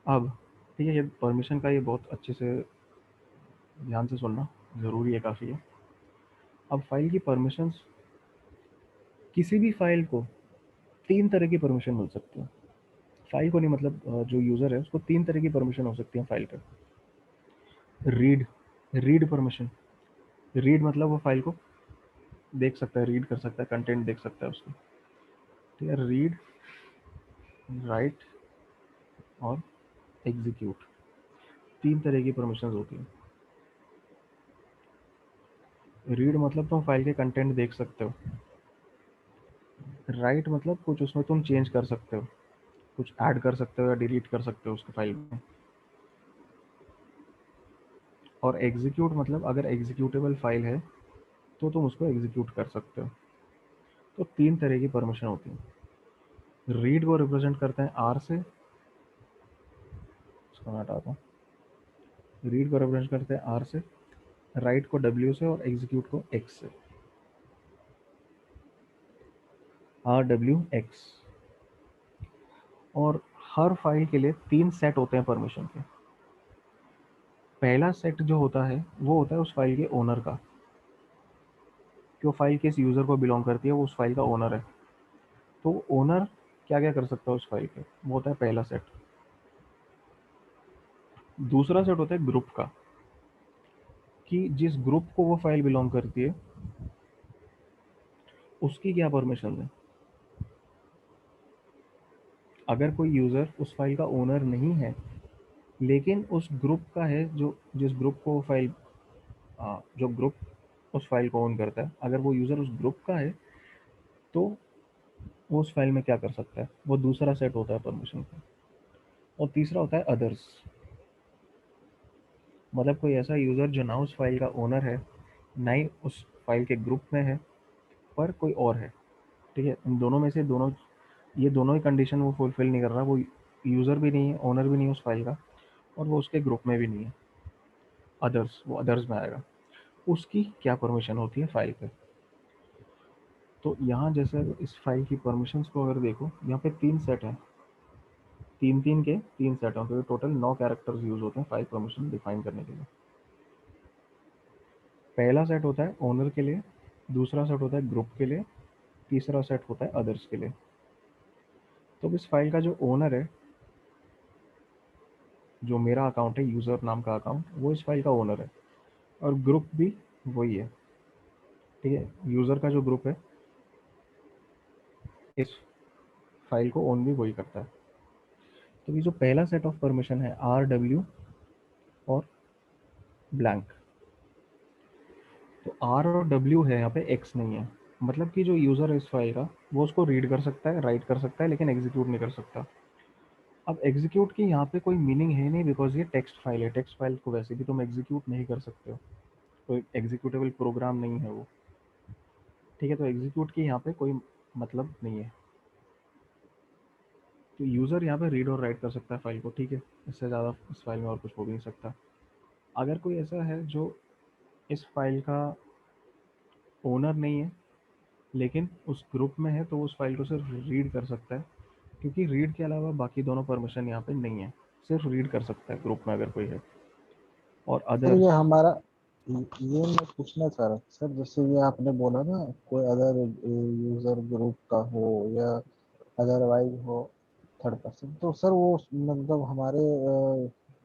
अब ठीक है, ये परमिशन का ये बहुत अच्छे से ध्यान से सुनना ज़रूरी है, काफ़ी है। अब फाइल की परमिशंस, किसी भी फाइल को 3 तरह की परमिशन मिल सकती है। फाइल को नहीं, मतलब जो यूज़र है उसको 3 तरह की परमिशन हो सकती है फाइल पे। रीड परमिशन, रीड मतलब वो फाइल को देख सकता है, रीड कर सकता है, कंटेंट देख सकता है उसकी। ठीक है, रीड, राइट और एग्जीक्यूट, 3 तरह की परमिशंस होती हैं। रीड मतलब तुम फाइल के कंटेंट देख सकते हो। राइट मतलब कुछ उसमें तुम चेंज कर सकते हो, कुछ ऐड कर सकते हो या डिलीट कर सकते हो उसके फाइल में। और एग्जीक्यूट मतलब अगर एग्जीक्यूटेबल फाइल है तो तुम उसको एग्जीक्यूट कर सकते हो। तो 3 तरह की परमिशन होती है। रीड को रिप्रेजेंट करते हैं आर से, इसको मैं हटाता हूँ। रीड को रिप्रेजेंट करते हैं आर से, राइट को डब्ल्यू से और एग्जीक्यूट को एक्स से। RWX। और हर फाइल के लिए 3 सेट होते हैं परमिशन के। पहला सेट जो होता है वो होता है उस फाइल के ओनर का, कि वो फाइल किस यूज़र को बिलोंग करती है, वो उस फाइल का ओनर है। तो ओनर क्या क्या कर सकता है उस फाइल पे, वो होता है पहला सेट। दूसरा सेट होता है ग्रुप का, कि जिस ग्रुप को वो फाइल बिलोंग करती है उसकी क्या परमिशन है। अगर कोई यूज़र उस फाइल का ओनर नहीं है लेकिन उस ग्रुप का है, जो जिस ग्रुप को वो फाइल, जो ग्रुप उस फाइल को ओन करता है, अगर वो यूज़र उस ग्रुप का है तो वो उस फाइल में क्या कर सकता है, वो दूसरा सेट होता है परमिशन का। और तीसरा होता है अदर्स, मतलब कोई ऐसा यूज़र जो ना उस फाइल का ओनर है, ना ही उस फाइल के ग्रुप में है, पर कोई और है। ठीक है, इन दोनों में से ये दोनों ही कंडीशन वो फुलफिल नहीं कर रहा, वो यूज़र भी नहीं है, ओनर भी नहीं है उस फाइल का, और वो उसके ग्रुप में भी नहीं है। अदर्स, वो अदर्स में आएगा। उसकी क्या परमिशन होती है फाइल पे। तो यहाँ जैसे इस फाइल की परमिशंस को अगर देखो, यहाँ पे 3 सेट हैं, 3 के 3 सेट हैं, तो टोटल 9 कैरेक्टर्स यूज होते हैं फाइल परमिशन डिफाइन करने के लिए। पहला सेट होता है ओनर के लिए, दूसरा सेट होता है ग्रुप के लिए, तीसरा सेट होता है अदर्स के लिए। तो इस फाइल का जो ओनर है, जो मेरा अकाउंट है, यूज़र नाम का अकाउंट, वो इस फाइल का ओनर है, और ग्रुप भी वही है। ठीक है, यूज़र का जो ग्रुप है इस फाइल को ओन भी वही करता है। तो ये जो पहला सेट ऑफ परमिशन है RW और ब्लैंक, तो R और W है, यहाँ पे X नहीं है। मतलब कि जो यूज़र है इस फाइल का, वो उसको रीड कर सकता है, राइट कर सकता है, लेकिन एग्जीक्यूट नहीं कर सकता। अब एग्जीक्यूट की यहाँ पे कोई मीनिंग है नहीं, बिकॉज ये टेक्स्ट फाइल है। टेक्स्ट फाइल को वैसे भी तुम एग्जीक्यूट नहीं कर सकते हो, कोई एग्जीक्यूटेबल प्रोग्राम नहीं है वो। ठीक है, तो एग्जीक्यूट की यहाँ पे कोई मतलब नहीं है। तो यूज़र यहाँ पे रीड और राइट कर सकता है फाइल को, ठीक है, इससे ज़्यादा इस फाइल में और कुछ हो भी नहीं सकता। अगर कोई ऐसा है जो इस फाइल का ओनर नहीं है लेकिन उस ग्रुप में है, तो वो उस फाइल को सिर्फ रीड कर सकता है, क्योंकि रीड के अलावा बाकी दोनों परमिशन यहाँ पे नहीं है। सिर्फ रीड कर सकता है ग्रुप में अगर कोई है। और सर ये अदर्स, हमारा ये मैं पूछना चाह रहा था सर, जैसे ये आपने बोला ना, कोई अदर यूजर ग्रुप का हो या अदरवाइज हो थर्ड पर्सन, तो सर वो मतलब हमारे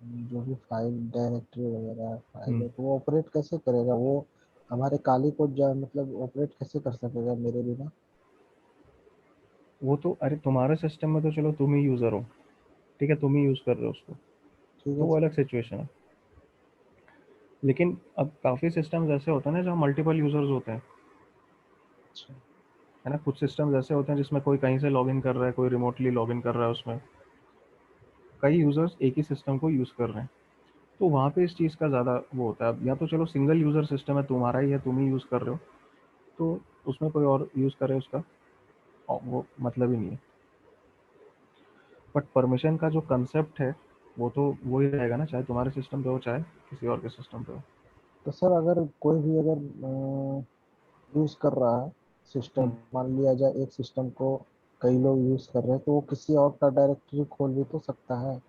जो भी फाइल डायरेक्टरी वगैरह फाइल है, तो वो ऑपरेट कैसे करेगा वो, हमारे काली को मतलब ऑपरेट कैसे कर सकेगा मेरे बिना। वो तो अरे तुम्हारे सिस्टम में तो चलो तुम ही यूज़र हो, ठीक है, तुम ही यूज़ कर रहे हो उसको, ठीक तो है वो सर। अलग सिचुएशन है। लेकिन अब काफ़ी सिस्टम्स ऐसे होते हैं ना जहाँ मल्टीपल यूज़र्स होते हैं, अच्छा। है ना। कुछ सिस्टम्स ऐसे होते हैं जिसमें कोई कहीं से लॉगिन कर रहा है, कोई रिमोटली लॉगिन कर रहा है, उसमें कई यूज़र्स एक ही सिस्टम को यूज़ कर रहे हैं। तो वहाँ पे इस चीज़ का ज़्यादा वो होता है। अब या तो चलो सिंगल यूज़र सिस्टम है, तुम्हारा ही है, तुम ही यूज़ कर रहे हो, तो उसमें कोई और यूज़ करे उसका वो मतलब ही नहीं है। बट परमिशन का जो कंसेप्ट है वो तो वो ही रहेगा ना, चाहे तुम्हारे सिस्टम पे हो चाहे किसी और के सिस्टम पे हो। तो सर अगर कोई भी अगर यूज कर रहा है सिस्टम, हम्म, मान लिया जाए एक सिस्टम को कई लोग यूज कर रहे हैं, तो वो किसी और का डायरेक्टरी खोल भी तो सकता है।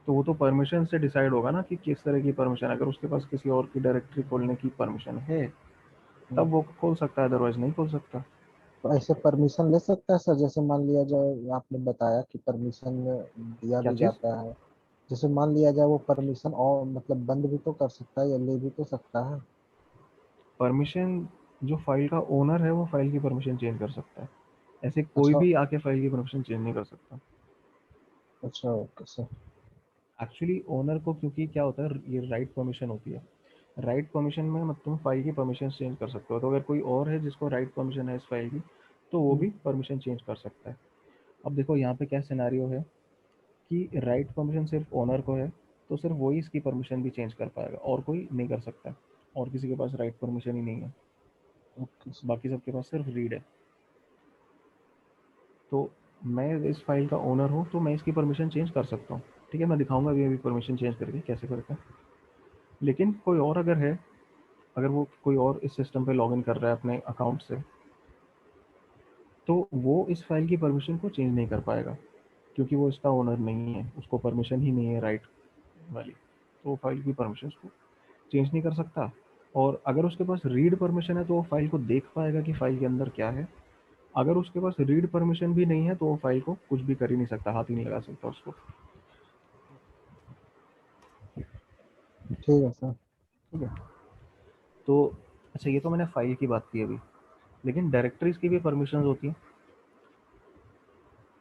तो वो तो परमिशन से डिसाइड होगा ना कि किस तरह की परमिशन। अगर उसके पास किसी और की डायरेक्टरी खोलने की परमिशन है हम्म, तब वो खोल सकता है, अदरवाइज नहीं खोल सकता। तो ऐसे परमिशन ले सकता है सर, जैसे मान लिया जाए आपने बताया कि परमिशन दिया क्या भी चीज़? जाता है। जैसे मान लिया जाए वो परमिशन और मतलब बंद भी तो कर सकता है या ले भी तो सकता है। परमिशन, जो फाइल का ओनर है वो फाइल की परमिशन चेंज कर सकता है, ऐसे कोई अच्छा। भी आके फाइल की परमिशन चेंज नहीं कर सकता। अच्छा ओके सर। एक्चुअली ओनर को, क्योंकि क्या होता है, ये राइट परमिशन होती है। राइट परमिशन में मतलब तुम फाइल की परमिशन चेंज कर सकते हो, तो अगर कोई और है जिसको राइट परमिशन है इस फाइल की, तो वो हम्म, भी परमिशन चेंज कर सकता है। अब देखो यहाँ पे क्या सिनेरियो है कि राइट परमिशन सिर्फ ओनर को है, तो सिर्फ वही इसकी परमिशन भी चेंज कर पाएगा, और कोई नहीं कर सकता है। और किसी के पास राइट परमिशन ही नहीं है, ओके सर। बाकी सबके पास सिर्फ रीड है। तो मैं इस फाइल का ओनर हूँ तो मैं इसकी परमिशन चेंज कर सकता हूँ। ठीक है, मैं दिखाऊंगा अभी परमिशन चेंज करके कैसे करते हैं। लेकिन कोई और अगर है, अगर वो कोई और इस सिस्टम पे लॉगिन कर रहा है अपने अकाउंट से, तो वो इस फाइल की परमिशन को चेंज नहीं कर पाएगा, क्योंकि वो इसका ओनर नहीं है, उसको परमिशन ही नहीं है राइट वाली। तो वो फाइल की परमिशन को चेंज नहीं कर सकता। और अगर उसके पास रीड परमिशन है तो वो फाइल को देख पाएगा कि फाइल के अंदर क्या है। अगर उसके पास रीड परमिशन भी नहीं है तो वो फाइल को कुछ भी कर ही नहीं सकता, हाथ ही नहीं लगा सकता उसको। ठीक है सर। ठीक है। तो अच्छा, ये तो मैंने फाइल की बात की अभी, लेकिन डायरेक्टरीज की भी परमिशन होती है।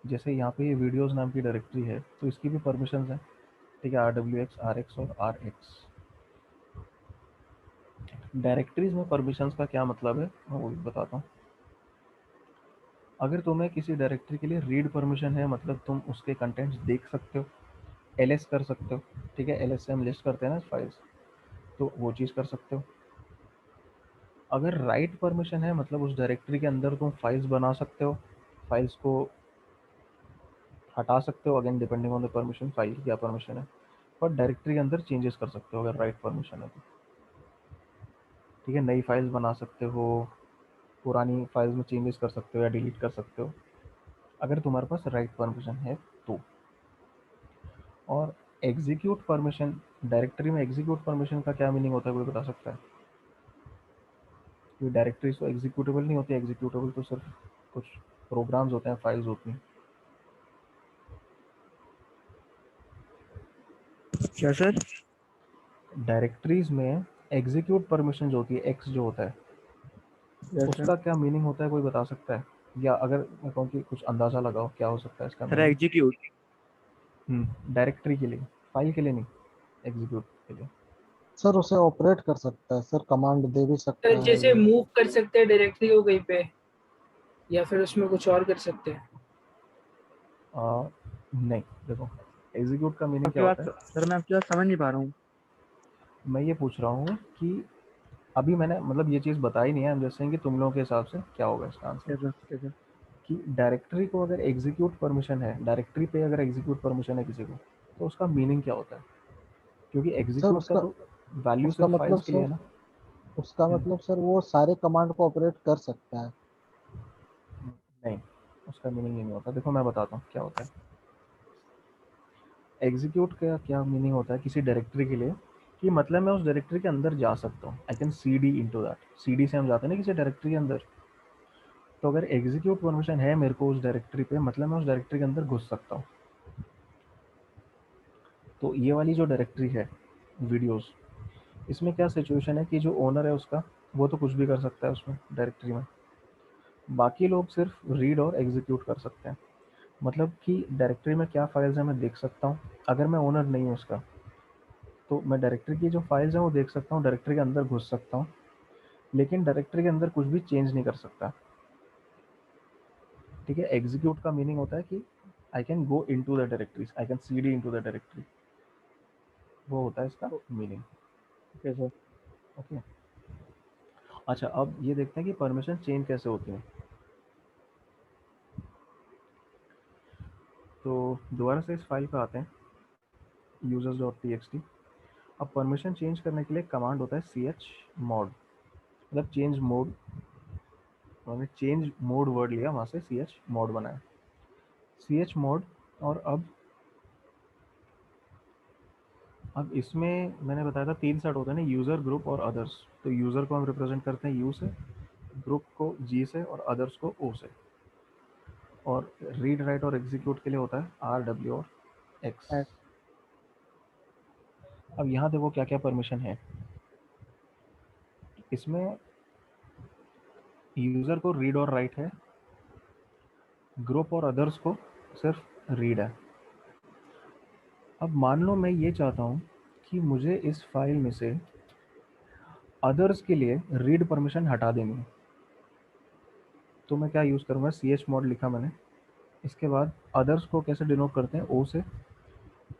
जैसे यहाँ पे ये वीडियोस नाम की डायरेक्टरी है, तो इसकी भी परमिशन है। ठीक है, RWX, RX और RX। डायरेक्टरीज में परमिशंस का क्या मतलब है मैं वो भी बताता हूँ। अगर तुम्हें किसी डायरेक्टरी के लिए रीड परमिशन है, मतलब तुम उसके कंटेंट्स देख सकते हो, LS कर सकते हो। ठीक है, LS से हम लिस्ट करते हैं ना फाइल्स, तो वो चीज़ कर सकते हो। अगर राइट परमिशन है, मतलब उस डायरेक्टरी के अंदर तुम फाइल्स बना सकते हो, फाइल्स को हटा सकते हो, again depending on the permission, file की क्या परमिशन है। पर डायरेक्टरी के अंदर चेंजेस कर सकते हो अगर राइट परमिशन है तो। ठीक है, नई फाइल्स बना सकते हो, पुरानी फाइल्स में चेंजेस कर सकते हो या डिलीट कर सकते हो, अगर तुम्हारे पास राइट परमिशन है तो। और एग्जीक्यूट परमिशन, डायरेक्टरी में एग्जीक्यूट परमिशन का क्या मीनिंग होता है कोई बता सकता है? क्योंकि डायरेक्टरीज तो एग्जीक्यूटेबल नहीं होती, एग्जीक्यूटेबल तो सिर्फ कुछ प्रोग्राम्स होते हैं, फाइल्स होती हैं। क्या सर? डायरेक्टरीज में एग्जीक्यूट परमिशन जो होती है, एक्स जो होता है, यस सर। उसका क्या मीनिंग होता है कोई बता सकता है? या अगर मैं कहूँ कि कुछ अंदाजा लगाओ क्या हो सकता है इसका सर मीनिंग। एग्जीक्यूट। डायरेक्टरी के लिए, फाइल के लिए नहीं, एग्जीक्यूट के लिए। सर उसे ऑपरेट कर सकता है सर, कमांड दे भी सर सकता है जैसे ये। मूव कर सकते हैं डायरेक्टली को कहीं पे, या फिर उसमें कुछ और कर सकते हैं। नहीं, देखो, एग्जीक्यूट का मीनिंग आपकी क्या होता बात है। सर, मैं आपकी बात समझ नहीं पा रहा हूँ। मैं ये पूछ रहा हूँ कि अभी मैंने मतलब ये चीज़ बताई नहीं है, हम जैसे कि तुम लोगों के हिसाब से क्या होगा इसका answer. Yes sir, yes sir. कि डायरेक्टरी को अगर एग्जीक्यूट परमिशन है, डायरेक्टरी पे अगर एग्जीक्यूट परमिशन है किसी को, तो उसका मीनिंग क्या होता है? क्योंकि सर एग्जीक्यूट का उसका तो वैल्यू उसका सिर्फ मतलब फाइल्स के लिए सर है ना। उसका हम्म, मतलब सर वो सारे कमांड को ऑपरेट कर सकता है। नहीं, उसका मीनिंग नहीं होता। देखो मैं बताता हूँ क्या होता है। एग्जीक्यूट का क्या मीनिंग होता है किसी डायरेक्टरी के लिए, कि मतलब मैं उस डायरेक्टरी के अंदर जा सकता हूँ, I can C D into that. C D से हम जाते हैं ना किसी डायरेक्टरी के अंदर। तो अगर एग्जीक्यूट परमिशन है मेरे को उस डायरेक्टरी पे, मतलब मैं उस डायरेक्टरी के अंदर घुस सकता हूँ। तो ये वाली जो डायरेक्टरी है वीडियोस, इसमें क्या सिचुएशन है कि जो ओनर है उसका, वो तो कुछ भी कर सकता है उसमें डायरेक्टरी में, बाकी लोग सिर्फ रीड और एग्जीक्यूट कर सकते हैं। मतलब कि डायरेक्टरी में क्या फाइल्स है मैं देख सकता हूँ, अगर मैं ओनर नहीं हूँ उसका, तो मैं डायरेक्टरी की जो फाइल्स हैं वो देख सकता हूँ, डायरेक्टरी के अंदर घुस सकता हूँ, लेकिन डायरेक्टरी के अंदर कुछ भी चेंज नहीं कर सकता। ठीक है, एग्जीक्यूट का मीनिंग होता है कि I can go into the directories, I can C D into the directory, वो होता है इसका मीनिंग। Okay sir. ओके। अच्छा, अब ये देखते हैं कि परमिशन चेंज कैसे होती है। तो दोबारा से इस फाइल पे आते हैं। users dot txt। अब परमिशन चेंज करने के लिए कमांड होता है chmod, मतलब चेंज मोड। हमने चेंज मोड वर्ड लिया, वहाँ से chmod बनाया, chmod। और अब इसमें मैंने बताया था 3 सेट होते हैं ना, यूज़र, ग्रुप और अदर्स। तो यूज़र को हम रिप्रेजेंट करते हैं यू से, ग्रुप को जी से और अदर्स को ओ से। और रीड, राइट और एग्जीक्यूट के लिए होता है आर, डब्ल्यू और एक्स। X। अब यहाँ देखो क्या क्या परमिशन है इसमें। यूज़र को रीड और राइट है, ग्रुप और अदर्स को सिर्फ रीड है। अब मान लो मैं ये चाहता हूँ कि मुझे इस फाइल में से अदर्स के लिए रीड परमिशन हटा देनी है, तो मैं क्या यूज़ करूँगा, chmod लिखा मैंने। इसके बाद अदर्स को कैसे डिनोट करते हैं, ओ से।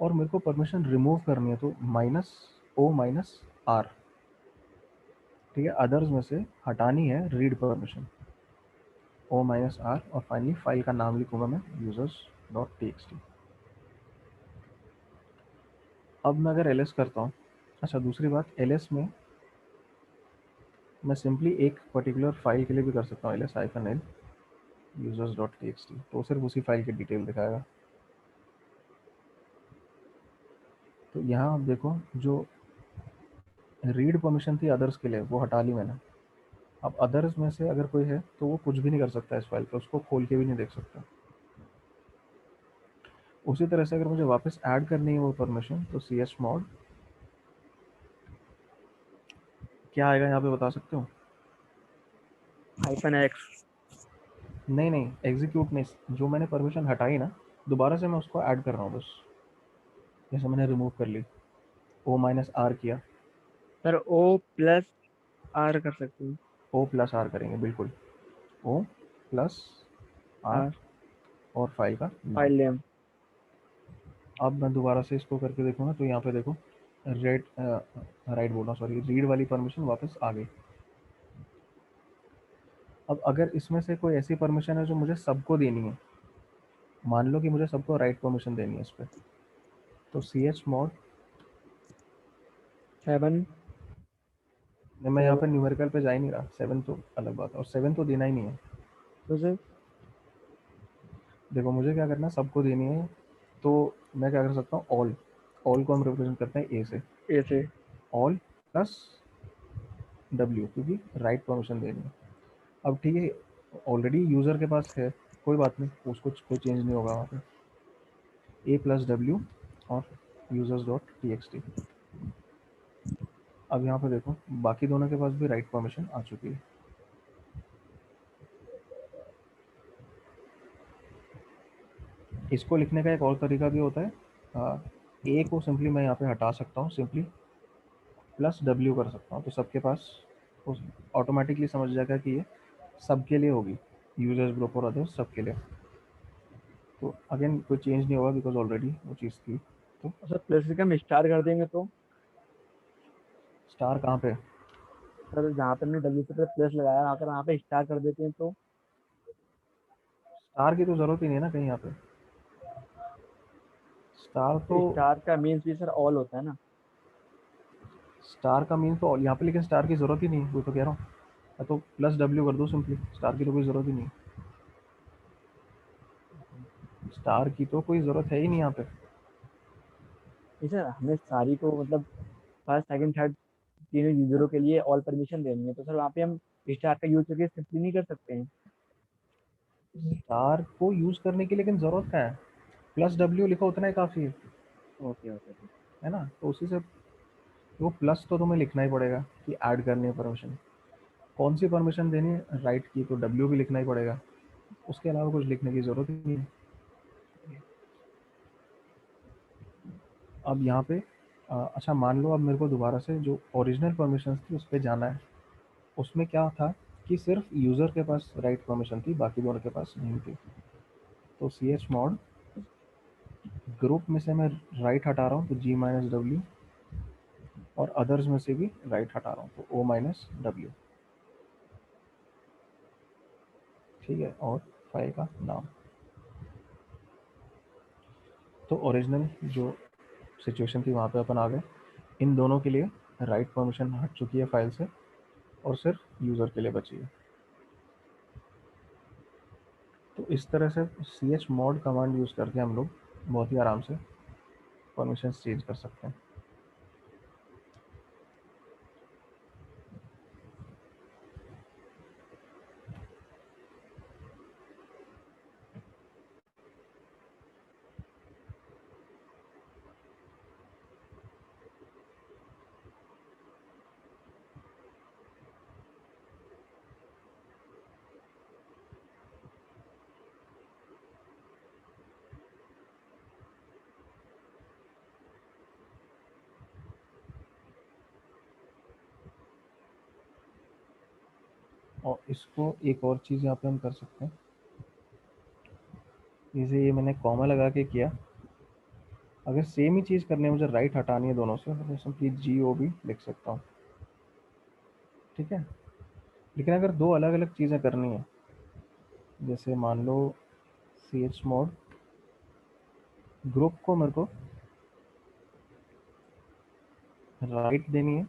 और मेरे को परमिशन रिमूव करनी है तो -o-r, ठीक है। अदर्स में से हटानी है रीड परमिशन, o-r। और फाइनली फाइल का नाम लिखूंगा मैं users.txt। अब मैं अगर ls करता हूँ, अच्छा दूसरी बात, ls में मैं सिंपली एक पर्टिकुलर फाइल के लिए भी कर सकता हूँ ls-l users.txt, तो सिर्फ उसी फाइल की डिटेल दिखाएगा। तो यहाँ आप देखो, जो रीड परमिशन थी अदर्स के लिए वो हटा ली मैंने। अब अदर्स में से अगर कोई है तो वो कुछ भी नहीं कर सकता इस फाइल पे, उसको खोल के भी नहीं देख सकता। उसी तरह से अगर मुझे वापस ऐड करनी है वो परमिशन, तो chmod क्या आएगा यहाँ पे बता सकते हो? -X। नहीं, एग्जीक्यूट नहीं, जो मैंने परमिशन हटाई ना, दोबारा से मैं उसको ऐड कर रहा हूँ बस। जैसे मैंने रिमूव कर ली, o-r किया, सर O+R कर सकते हैं। o+r करेंगे, बिल्कुल o+r R और फाइल का नाम। File name. अब मैं दोबारा से इसको करके देखूंगा तो यहाँ पे देखो राइट बोल रहा हूँ, सॉरी, रीड वाली परमिशन वापस आ गई। अब अगर इसमें से कोई ऐसी परमिशन है जो मुझे सबको देनी है, मान लो कि मुझे सबको राइट परमिशन देनी है इस पर, तो chmod 7। मैं यहाँ पे न्यूमेरिकल पे जा ही नहीं रहा, 7 तो अलग बात है, और 7 तो देना ही नहीं है। तो सर देखो मुझे क्या करना है, सबको देनी है, तो मैं क्या कर सकता हूँ, ऑल को हम रिप्रेजेंट करते हैं ए से, A से। ऑल प्लस डब्ल्यू, क्योंकि राइट परमिशन देनी है। अब ठीक है, ऑलरेडी यूज़र के पास है, कोई बात नहीं, उसको कोई चेंज नहीं होगा वहाँ पे, ए प्लस डब्ल्यू और users.txt। अब यहाँ पे देखो बाकी दोनों के पास भी राइट परमिशन आ चुकी है। इसको लिखने का एक और तरीका भी होता है, ए को सिंपली मैं यहाँ पे हटा सकता हूँ, सिंपली प्लस डब्ल्यू कर सकता हूँ, तो सबके पास ऑटोमेटिकली समझ जाएगा कि ये सबके लिए होगी, यूजर्स, ग्रुप और अदर्स सबके लिए। तो अगेन कोई चेंज नहीं होगा बिकॉज ऑलरेडी वो चीज़ थी। तो सर प्लस से हम स्टार कर देंगे तो स्टार कहाँ पे? सर जहाँ पे हमने W से प्लस लगाया अगर वहाँ पे स्टार कर देते हैं तो स्टार की तो ज़रूरत ही नहीं है ना कहीं यहाँ पे, स्टार तो, स्टार का मीन्स भी सर ऑल होता है ना। स्टार का मीन तो यहाँ पे, लेकिन स्टार की ज़रूरत ही नहीं है, वो तो कह रहा हूँ मैं, तो प्लस डब्ल्यू कर दो सिंपली, स्टार की तो कोई ज़रूरत ही नहीं है, स्टार की तो कोई ज़रूरत है ही नहीं यहाँ पे। नहीं सर हमें सारी को मतलब फर्स्ट सेकंड थर्ड तीनों यूजरों के लिए ऑल परमिशन देनी है तो सर वहाँ पे हम स्टार का यूज करके सिंपली नहीं कर सकते हैं। स्टार को यूज़ करने की लेकिन ज़रूरत क्या है, प्लस डब्ल्यू लिखो उतना ही काफ़ी ओके ओके ओके। है ना। तो उसी से वो प्लस तो तुम्हें लिखना ही पड़ेगा कि ऐड करनी है परमिशन, कौन सी परमिशन देनी है राइट की, तो डब्ल्यू भी लिखना ही पड़ेगा, उसके अलावा कुछ लिखने की ज़रूरत ही नहीं है। अब यहाँ पे अच्छा मान लो अब मेरे को दोबारा से जो ओरिजिनल परमिशंस थी उस पर जाना है, उसमें क्या था कि सिर्फ यूज़र के पास राइट परमिशन थी, बाकी दोनों के पास नहीं थी। तो chmod ग्रुप में से मैं राइट हटा रहा हूँ तो g-w, और अदर्स में से भी राइट हटा रहा हूँ तो o-w, ठीक है, और फाइल का नाम। तो ओरिजिनल जो सिचुएशन थी वहाँ पे अपन आ गए। इन दोनों के लिए राइट परमिशन हट चुकी है फाइल से और सिर्फ यूज़र के लिए बची है। तो इस तरह से chmod कमांड यूज़ करके हम लोग बहुत ही आराम से परमिशंस चेंज कर सकते हैं। और इसको एक और चीज़ यहाँ पे हम कर सकते हैं, जैसे ये मैंने कॉमा लगा के किया, अगर सेम ही चीज़ करनी है, मुझे राइट हटानी है दोनों से, तो मैं सिंपली GOB लिख सकता हूँ, ठीक है। लेकिन अगर दो अलग अलग चीज़ें करनी है, जैसे मान लो chmod ग्रुप को मेरे को राइट देनी है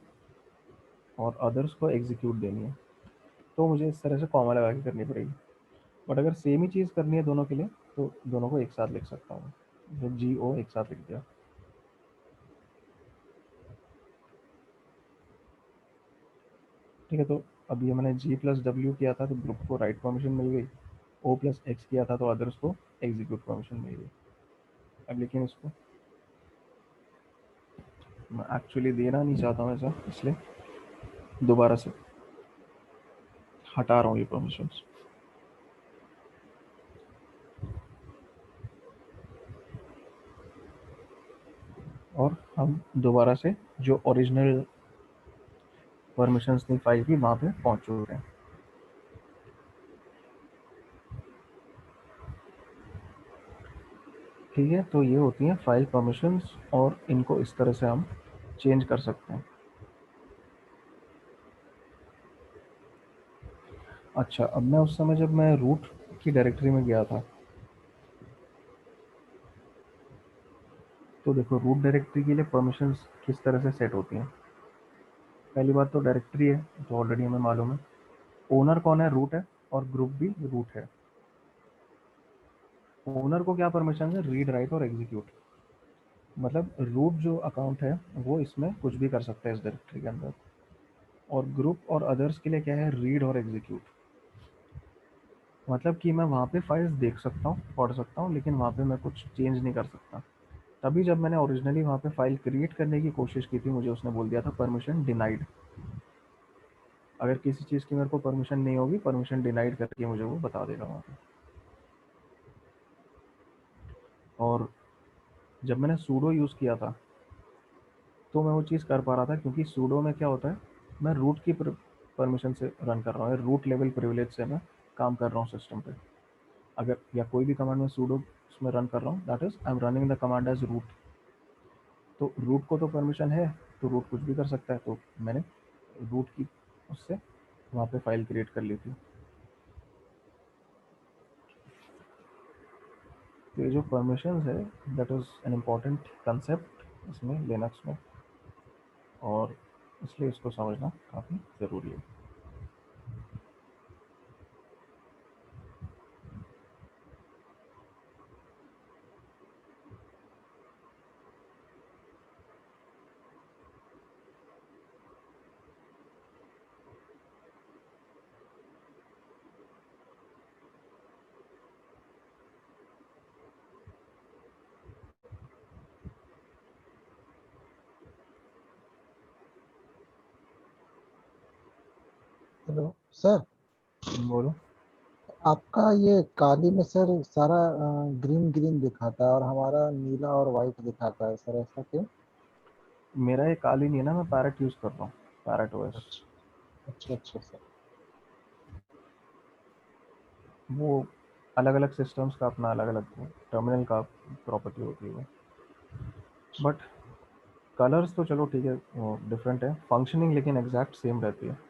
और अदर्स को एग्जीक्यूट देनी है, तो मुझे इस तरह से कॉमा लगा के करनी पड़ेगी। बट अगर सेम ही चीज़ करनी है दोनों के लिए, तो दोनों को एक साथ लिख सकता हूँ, जो GO एक साथ लिख दिया। ठीक है, तो अब ये मैंने G+W किया था तो ग्रुप को राइट परमिशन मिल गई, O+X किया था तो अदर्स को एग्जीक्यूट परमिशन मिल गई। अब लेकिन इसको मैं एक्चुअली देना नहीं चाहता हूँ ऐसा, इसलिए दोबारा से हटा रहा हूँ ये परमिशंस। और हम दोबारा से जो ओरिजिनल परमिशंस थी फाइल की वहाँ पे पहुँच चुके हैं। ठीक है, तो ये होती हैं फाइल परमिशंस और इनको इस तरह से हम चेंज कर सकते हैं। अच्छा, अब मैं उस समय जब मैं रूट की डायरेक्टरी में गया था, तो देखो रूट डायरेक्टरी के लिए परमिशंस किस तरह से सेट होती हैं। पहली बात तो डायरेक्टरी है, तो ऑलरेडी हमें मालूम है। ओनर कौन है? रूट है, और ग्रुप भी रूट है। ओनर को क्या परमिशन है? रीड, राइट और एग्जीक्यूट। मतलब रूट जो अकाउंट है वो इसमें कुछ भी कर सकता है इस डायरेक्टरी के अंदर। और ग्रुप और अदर्स के लिए क्या है? रीड और एग्जीक्यूट। मतलब कि मैं वहाँ पे फाइल्स देख सकता हूँ, पढ़ सकता हूँ, लेकिन वहाँ पे मैं कुछ चेंज नहीं कर सकता। तभी जब मैंने ओरिजिनली वहाँ पे फाइल क्रिएट करने की कोशिश की थी, मुझे उसने बोल दिया था परमिशन डिनाइड। अगर किसी चीज़ की मेरे को परमिशन नहीं होगी, परमिशन डिनाइड करके मुझे वो बता देगा वहाँ पे। और जब मैंने सूडो यूज़ किया था तो मैं वो चीज़ कर पा रहा था, क्योंकि सूडो में क्या होता है, मैं रूट की परमिशन से रन कर रहा हूँ, रूट लेवल प्रिविलेज से मैं काम कर रहा हूँ सिस्टम पे। अगर या कोई भी कमांड में सूडो उसमें रन कर रहा हूँ, that is I am running the command as root. तो रूट को तो परमिशन है, तो रूट कुछ भी कर सकता है, तो मैंने रूट की उससे वहाँ पे फाइल क्रिएट कर ली थी। तो ये जो परमिशंस है, that is an important concept इसमें लिनक्स में, और इसलिए इसको समझना काफ़ी ज़रूरी है। हेलो सर, बोलो। आपका ये काली में सर सारा ग्रीन ग्रीन दिखाता है और हमारा नीला और वाइट दिखाता है सर, ऐसा क्यों? मेरा ये काली नहीं है ना, मैं पैरेट यूज़ कर रहा हूँ, पैरेट ओएस। अच्छा अच्छा अच्छा सर। वो अलग अलग सिस्टम्स का अपना अलग अलग टर्मिनल का प्रॉपर्टी होती है। बट कलर्स तो चलो ठीक है, वो डिफरेंट है, फंक्शनिंग लेकिन एग्जैक्ट सेम रहती है।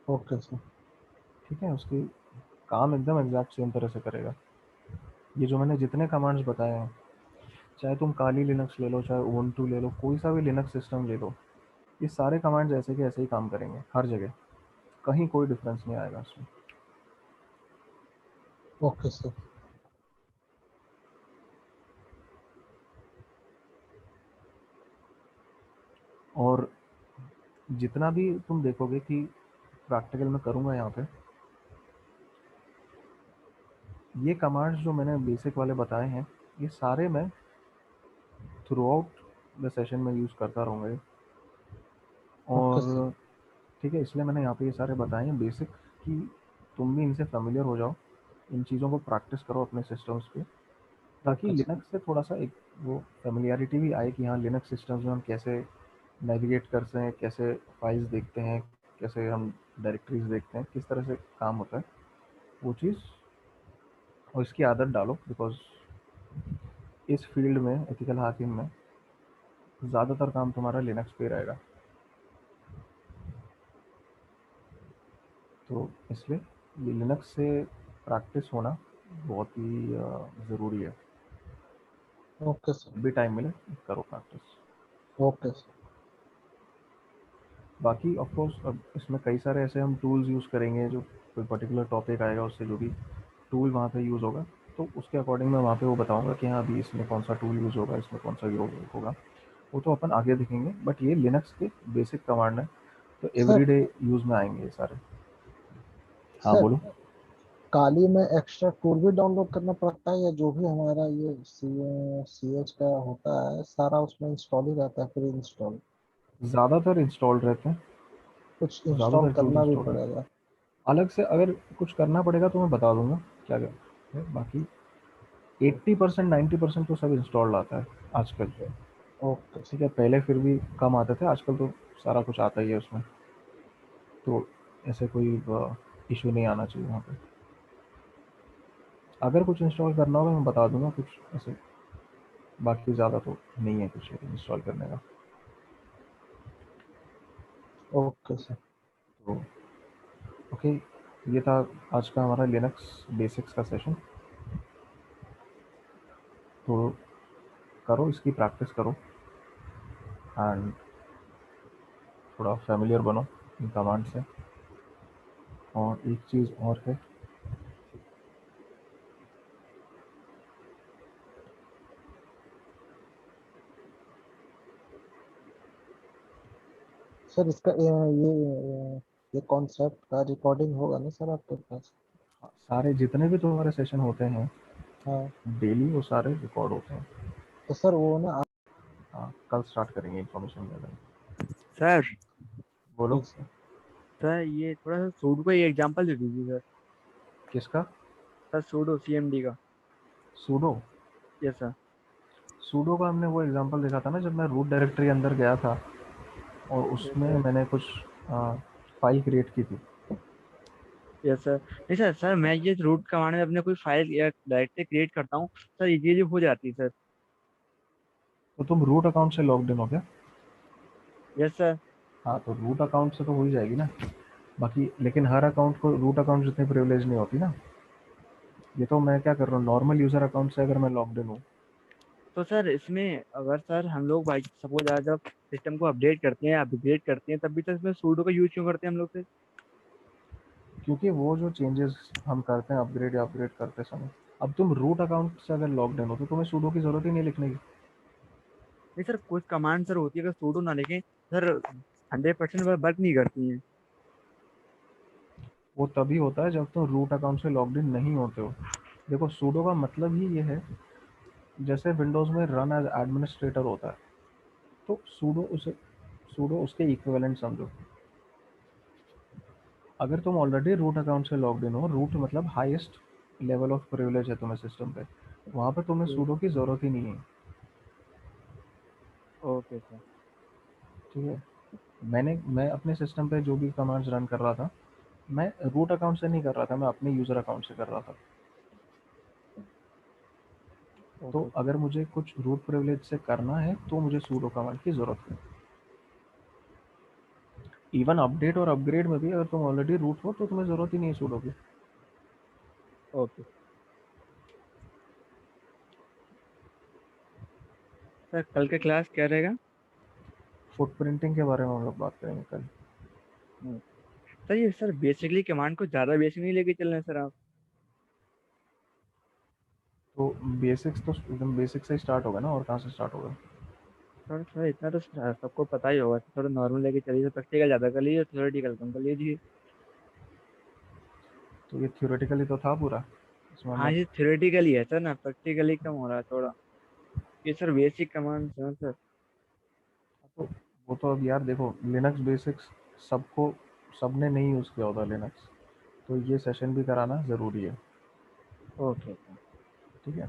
Okay sir. ठीक है, उसकी काम एकदम एग्जैक्ट सेम तरह से करेगा। ये जो मैंने जितने कमांड्स बताए हैं, चाहे तुम काली लिनक्स ले लो, चाहे उबुंटू ले लो, कोई सा भी लिनक्स सिस्टम ले लो, ये सारे कमांड्स ऐसे के ऐसे ही काम करेंगे हर जगह, कहीं कोई डिफरेंस नहीं आएगा उसमें। Okay sir. और जितना भी तुम देखोगे कि प्रैक्टिकल में करूँगा यहाँ पे, ये कमांड्स जो मैंने बेसिक वाले बताए हैं, ये सारे मैं थ्रू आउट द सेशन में यूज़ करता रहूँगा ये। Okay sir. और ठीक है, इसलिए मैंने यहाँ पे ये सारे बताए हैं बेसिक, कि तुम भी इनसे फेमिलियर हो जाओ, इन चीज़ों को प्रैक्टिस करो अपने सिस्टम्स पे, ताकि ओके सर। लिनक्स से थोड़ा सा एक वो फेमिलियरिटी भी आए कि हाँ लिनक्स सिस्टम्स में हम कैसे नेविगेट करते हैं, कैसे फाइल्स देखते हैं, कैसे हम डायरेक्टरीज देखते हैं, किस तरह से काम होता है वो चीज़, और इसकी आदत डालो। बिकॉज इस फील्ड में, एथिकल हैकिंग में, ज़्यादातर काम तुम्हारा लिनक्स पे रहेगा, तो इसलिए ये लिनक्स से प्रैक्टिस होना बहुत ही ज़रूरी है। Okay sir. भी टाइम मिले करो प्रैक्टिस। Okay sir. बाकी ऑफ कोर्स अब इसमें कई सारे ऐसे हम टूल्स यूज़ करेंगे, जो कोई पर्टिकुलर टॉपिक आएगा उससे जो भी टूल वहाँ पे यूज़ होगा, तो उसके अकॉर्डिंग मैं वहाँ पे वो बताऊँगा कि हाँ अभी इसमें कौन सा टूल यूज़ होगा, इसमें कौन सा यूज़ होगा, वो तो अपन आगे देखेंगे। बट ये लिनक्स के बेसिक कमांड है, तो सर एवरीडे यूज़ में आएंगे ये सारे। हाँ सर बोलो। काली में एक्स्ट्रा टूल भी डाउनलोड करना पड़ता है, या जो भी हमारा ये सी एच का होता है सारा उसमें इंस्टॉल ही रहता है, फिर इंस्टॉल ज़्यादातर इंस्टॉल्ड रहते हैं, कुछ इंस्टॉल ज़्यादातर टूल करना भी इंस्टॉल रहते हैं। पड़ेगा? अलग से अगर कुछ करना पड़ेगा तो मैं बता दूंगा क्या क्या है। बाकी 80% 90% तो सब इंस्टॉल्ड आता है आजकल। ओके ठीक है, पहले फिर भी कम आते थे, आजकल तो सारा कुछ आता ही है उसमें, तो ऐसे कोई इशू नहीं आना चाहिए वहाँ पे। अगर कुछ इंस्टॉल करना होगा मैं बता दूंगा कुछ ऐसे, बाकी ज़्यादा तो नहीं है कुछ इंस्टॉल करने का। Okay sir. तो ओके, ये था आज का हमारा लिनक्स बेसिक्स का सेशन। तो करो, इसकी प्रैक्टिस करो एंड थोड़ा फेमिलियर बनो इन कमांड से। और एक चीज़ और है, सर इसका ये कॉन्सेप्ट का रिकॉर्डिंग होगा ना सर आपके पास? सारे जितने भी तुम्हारे सेशन होते हैं हाँ। डेली, वो सारे रिकॉर्ड होते हैं। तो सर वो ना हाँ, कल स्टार्ट करेंगे इन्फॉर्मेशन लेना। सर बोलो। ठीक सर। सर ये थोड़ा सा सूडो का एग्जांपल दे दीजिए सर। किसका? सर सूडो सीएमडी का। सूडो? Yes sir. सूडो का हमने वो एग्जांपल देखा था ना, जब मैं रूट डायरेक्टरी अंदर गया था और यस उसमें सर। मैंने कुछ फाइल क्रिएट की थी। Yes sir. नहीं सर, सर मैं ये रूट कमांड में अपने कोई फाइल या डायरेक्टली क्रिएट करता हूँ सर, ये चीज़ हो जाती है सर। तो तुम रूट अकाउंट से लॉग्ड इन हो क्या? Yes sir. हाँ, तो रूट अकाउंट से तो हो ही जाएगी ना। बाकी लेकिन हर अकाउंट को रूट अकाउंट जितनी प्रिविलेज नहीं होती ना। ये तो मैं क्या कर रहा हूँ, नॉर्मल यूज़र अकाउंट से अगर मैं लॉग्ड इन हूँ। तो सर इसमें अगर सर हम लोग बाई सपोज आज जब सिस्टम को अपडेट करते हैं अपग्रेड करते हैं, तब भी तो इसमें सूडो का यूज क्यों करते हैं हम लोग फिर? क्योंकि वो जो चेंजेस हम करते हैं अपग्रेड या अपग्रेड करते समय, अब तुम रूट अकाउंट से अगर लॉग्ड इन हो तो तुम्हें सूडो की ज़रूरत ही नहीं लिखने की। नहीं सर, कुछ कमांड सर होती है अगर सूडो ना लिखें सर 100% वर्क नहीं करती हैं। वो तभी होता है जब तुम रूट अकाउंट से लॉग्ड इन नहीं होते हो। देखो, सूडो का मतलब ही ये है, जैसे विंडोज़ में रन एज एडमिनिस्ट्रेटर होता है, तो सूडो उसके इक्विवेलेंट समझो। अगर तुम ऑलरेडी रूट अकाउंट से लॉग्ड इन हो, रूट मतलब हाईएस्ट लेवल ऑफ प्रिविलेज है तुम्हें सिस्टम पे, वहाँ पर तुम्हें सूडो की ज़रूरत ही नहीं है। Okay sir. ठीक है, मैं अपने सिस्टम पे जो भी कमांड्स रन कर रहा था, मैं रूट अकाउंट से नहीं कर रहा था, मैं अपने यूज़र अकाउंट से कर रहा था। तो ओके अगर मुझे कुछ रूट प्रिविलेज से करना है तो मुझे सूडो कमांड की ज़रूरत है। इवन अपडेट और अपग्रेड में भी अगर तुम ऑलरेडी रूट हो तो तुम्हें ज़रूरत ही नहीं है सूडो की। ओके। सर कल का क्लास क्या रहेगा? फुटप्रिंटिंग के बारे में हम लोग बात करेंगे कल। सर ये सर बेसिकली कमांड को ज़्यादा बेसिक नहीं लेके चल रहे हैं सर आप? तो बेसिक्स तो एकदम बेसिक से ही स्टार्ट होगा ना, और कहाँ से स्टार्ट होगा? सर सर इतना तो सबको पता ही होगा, थोड़ा नॉर्मल लेके चलिए, प्रैक्टिकल ज़्यादा कर लीजिए, थ्योरेटिकल कम कर लीजिए। तो ये थ्योरेटिकली तो था पूरा, इसमें हाँ हमने ये थ्योरेटिकल ही है सर ना, प्रैक्टिकली कम हो रहा है थोड़ा। ये सर बेसिक कमांड है सर। तो वो तो अब यार देखो, लिनक्स बेसिक्स सबको सबने नहीं यूज़ किया होता लिनक्स, तो ये सेशन भी कराना ज़रूरी है। Okay sir. ठीक है।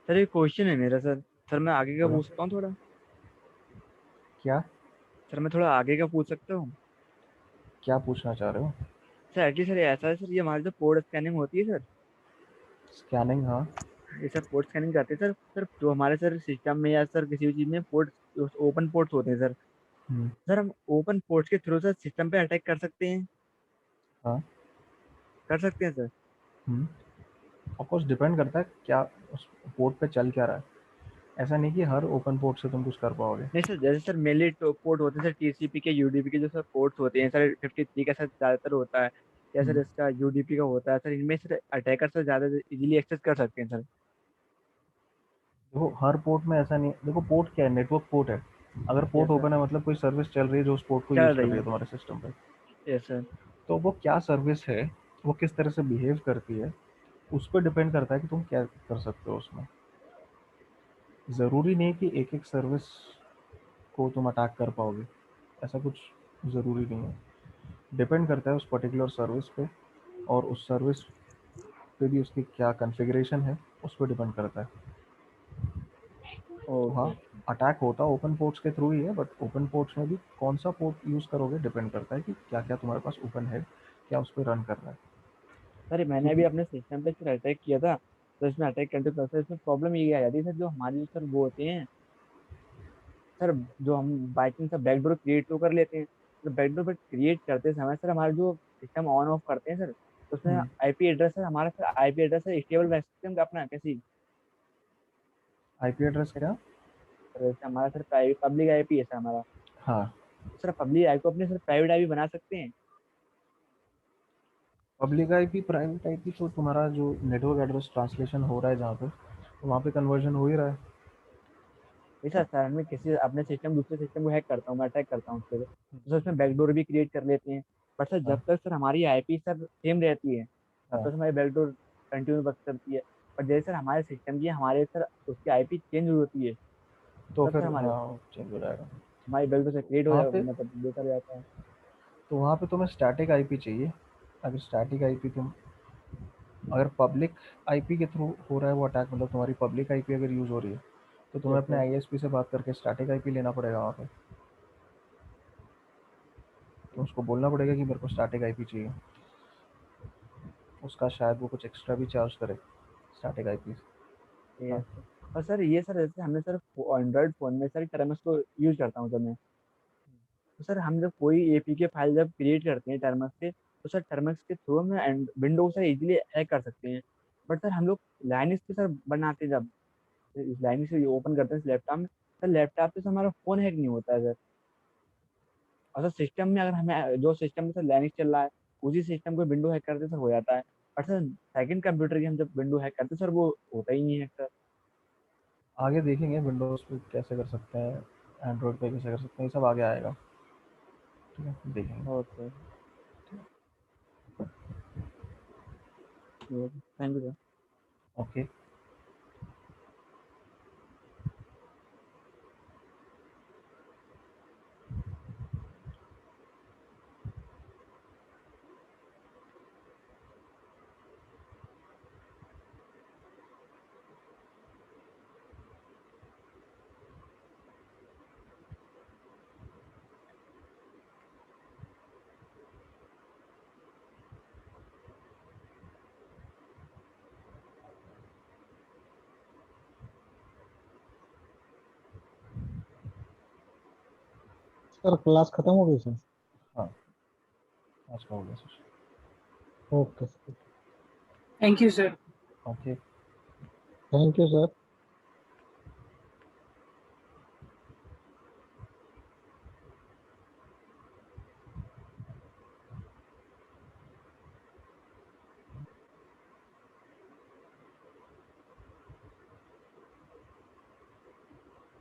सर एक क्वेश्चन है मेरा सर। सर मैं आगे का बोलो। पूछ सकता हूँ थोड़ा? क्या सर मैं थोड़ा आगे का पूछ सकता हूँ? क्या पूछना चाह रहे हो? सर एक्चुअली सर ऐसा है सर, ये हमारी जो पोर्ट स्कैनिंग होती है सर, स्कैनिंग, हाँ। ये सर पोर्ट स्कैनिंग करते हैं सर। सर जो हमारे सर सिस्टम में या सर किसी भी चीज़ में पोर्ट, ओपन पोर्ट्स होते हैं सर। हम्म, सर हम ओपन पोर्ट्स के थ्रू सर सिस्टम पे अटैक कर सकते हैं? हाँ। कर सकते हैं सर? ऑफ कोर्स डिपेंड करता है क्या उस पोर्ट पे चल क्या रहा है। ऐसा नहीं कि हर ओपन पोर्ट से तुम कुछ कर पाओगे। नहीं सर, जैसे सर मेनली पोर्ट होते हैं सर टीसीपी के, यूडीपी के जो सर पोर्ट्स होते हैं सर, 53 का सर ज़्यादातर होता है, या सर हम्म, इसका यूडीपी का होता है सर, इनमें सर अटैकर सर ज़्यादा इजीली एक्सेस कर सकते हैं सर। देखो हर पोर्ट में ऐसा नहीं, देखो पोर्ट क्या है, नेटवर्क पोर्ट है। अगर पोर्ट यस सर। ओपन है मतलब कोई सर्विस चल रही है जो उस पोर्ट को यूज़ चल कर रही रही है। है तुम्हारे सिस्टम पे। Yes sir. तो वो क्या सर्विस है, वो किस तरह से बिहेव करती है, उस पर डिपेंड करता है कि तुम क्या कर सकते हो उसमें। ज़रूरी नहीं कि एक एक सर्विस को तुम अटैक कर पाओगे, ऐसा कुछ ज़रूरी नहीं है। डिपेंड करता है उस पर्टिकुलर सर्विस पे, और उस सर्विस पे भी उसकी क्या कॉन्फ़िगरेशन है, उस पर डिपेंड करता है। तो हाँ, ओके। अटैक होता ओपन पोर्ट्स के थ्रू ही है, बट ओपन पोर्ट्स में भी कौन सा पोर्ट यूज़ करोगे डिपेंड करता है कि क्या क्या तुम्हारे पास ओपन है, क्या उस पर रन कर रहा है। सर मैंने अभी क्योंकि अपने सिस्टम पे सर अटैक किया था, तो इसमें अटैक करते वक्त इसमें प्रॉब्लम ये आ जाती है सर, जो हमारी सर वो होते हैं सर, जो हम by chance sir backdoor create तो कर लेते हैं, तो बैकडोर पर क्रिएट करते समय सर हमारा जो सिस्टम ऑन ऑफ करते हैं सर, तो उसमें आईपी एड्रेस है हमारा, सर आईपी एड्रेस है स्टेबल रख सकते हैं हम अपना कैसे? आईपी एड्रेस क्या? सर जैसे हमारा सर प्राइवेट पब्लिक आईपी है सर हमारा, हाँ, तो सर पब्लिक आईपी को अपने सर प्राइवेट आईपी बना सकते हैं? पब्लिक आईपी प्राइवेट आईपी तो तुम्हारा जो नेटवर्क एड्रेस ट्रांसलेशन हो रहा है जहाँ पे, तो वहाँ पे कन्वर्जन हो ही रहा है। ऐसा सर मैं किसी अपने सिस्टम दूसरे सिस्टम को हैक करता हूँ, मैं अटैक करता हूँ उसके लिए, तो सर उसमें बैकडोर भी क्रिएट कर लेते हैं। बट सर जब हाँ, तक सर हमारी आईपी सर सेम रहती है, तब हाँ। तक हमारी बैकडोर कंटिन्यू वर्क करती है। पर जैसे सर हमारे सिस्टम की हमारे सर उसकी आईपी चेंज होती है, तो तब सर फिर हमारे हाँ, चेंज हो जाएगा। हमारी बैकडोर से क्रिएट हो वहाँ जाए, पे मतलब बेकार हो जाता है। तो वहाँ पे तुम्हें स्टैटिक आईपी चाहिए। अगर स्टैटिक आईपी तुम, अगर पब्लिक आईपी के थ्रू हो रहा है वो अटैक, मतलब तुम्हारी पब्लिक आईपी अगर यूज़ हो रही है, तो तुम्हें यस अपने सर। आईएसपी से बात करके स्टैटिक आईपी लेना पड़ेगा वहाँ पे। तो उसको बोलना पड़ेगा कि मेरे को स्टैटिक आईपी चाहिए, उसका शायद वो कुछ एक्स्ट्रा भी चार्ज करे स्टैटिक आईपी। हाँ, यस सर। और सर ये सर जैसे हमने सर एंड्रॉइड फोन में सर टर्म्स को यूज करता हूँ सर मैं, तो सर हम जब कोई एपीके फाइल जब क्रिएट करते हैं टर्मक्स से, तो सर टर्मक्स के थ्रू हम एंड विंडो से इजीली हैक कर सकते हैं। बट सर हम लोग लाइनक्स के सर बनाते हैं, जब लाइनक्स से ओपन करते हैं लैपटॉप में, सर लैपटॉप पे सर हमारा फोन हैक नहीं होता है सर। और सर सिस्टम में अगर हमें जो सिस्टम में सर लाइनक्स चल रहा है, उसी सिस्टम को विंडो हैक करते सर हो जाता है। बट सर सेकंड कंप्यूटर की हम जब विंडो हैक करते सर वो होता ही नहीं है सर। आगे देखेंगे विंडोज़ पे कैसे कर सकते हैं, एंड्रॉयड पे कैसे कर सकते हैं, ये सब आगे आएगा। ठीक है, देखेंगे। Okay. Thank you sir. Okay. Sir class खत्म हो गई सर? हाँ, आज का हो गया sir. Okay sir. Thank you sir. Okay. Thank you sir.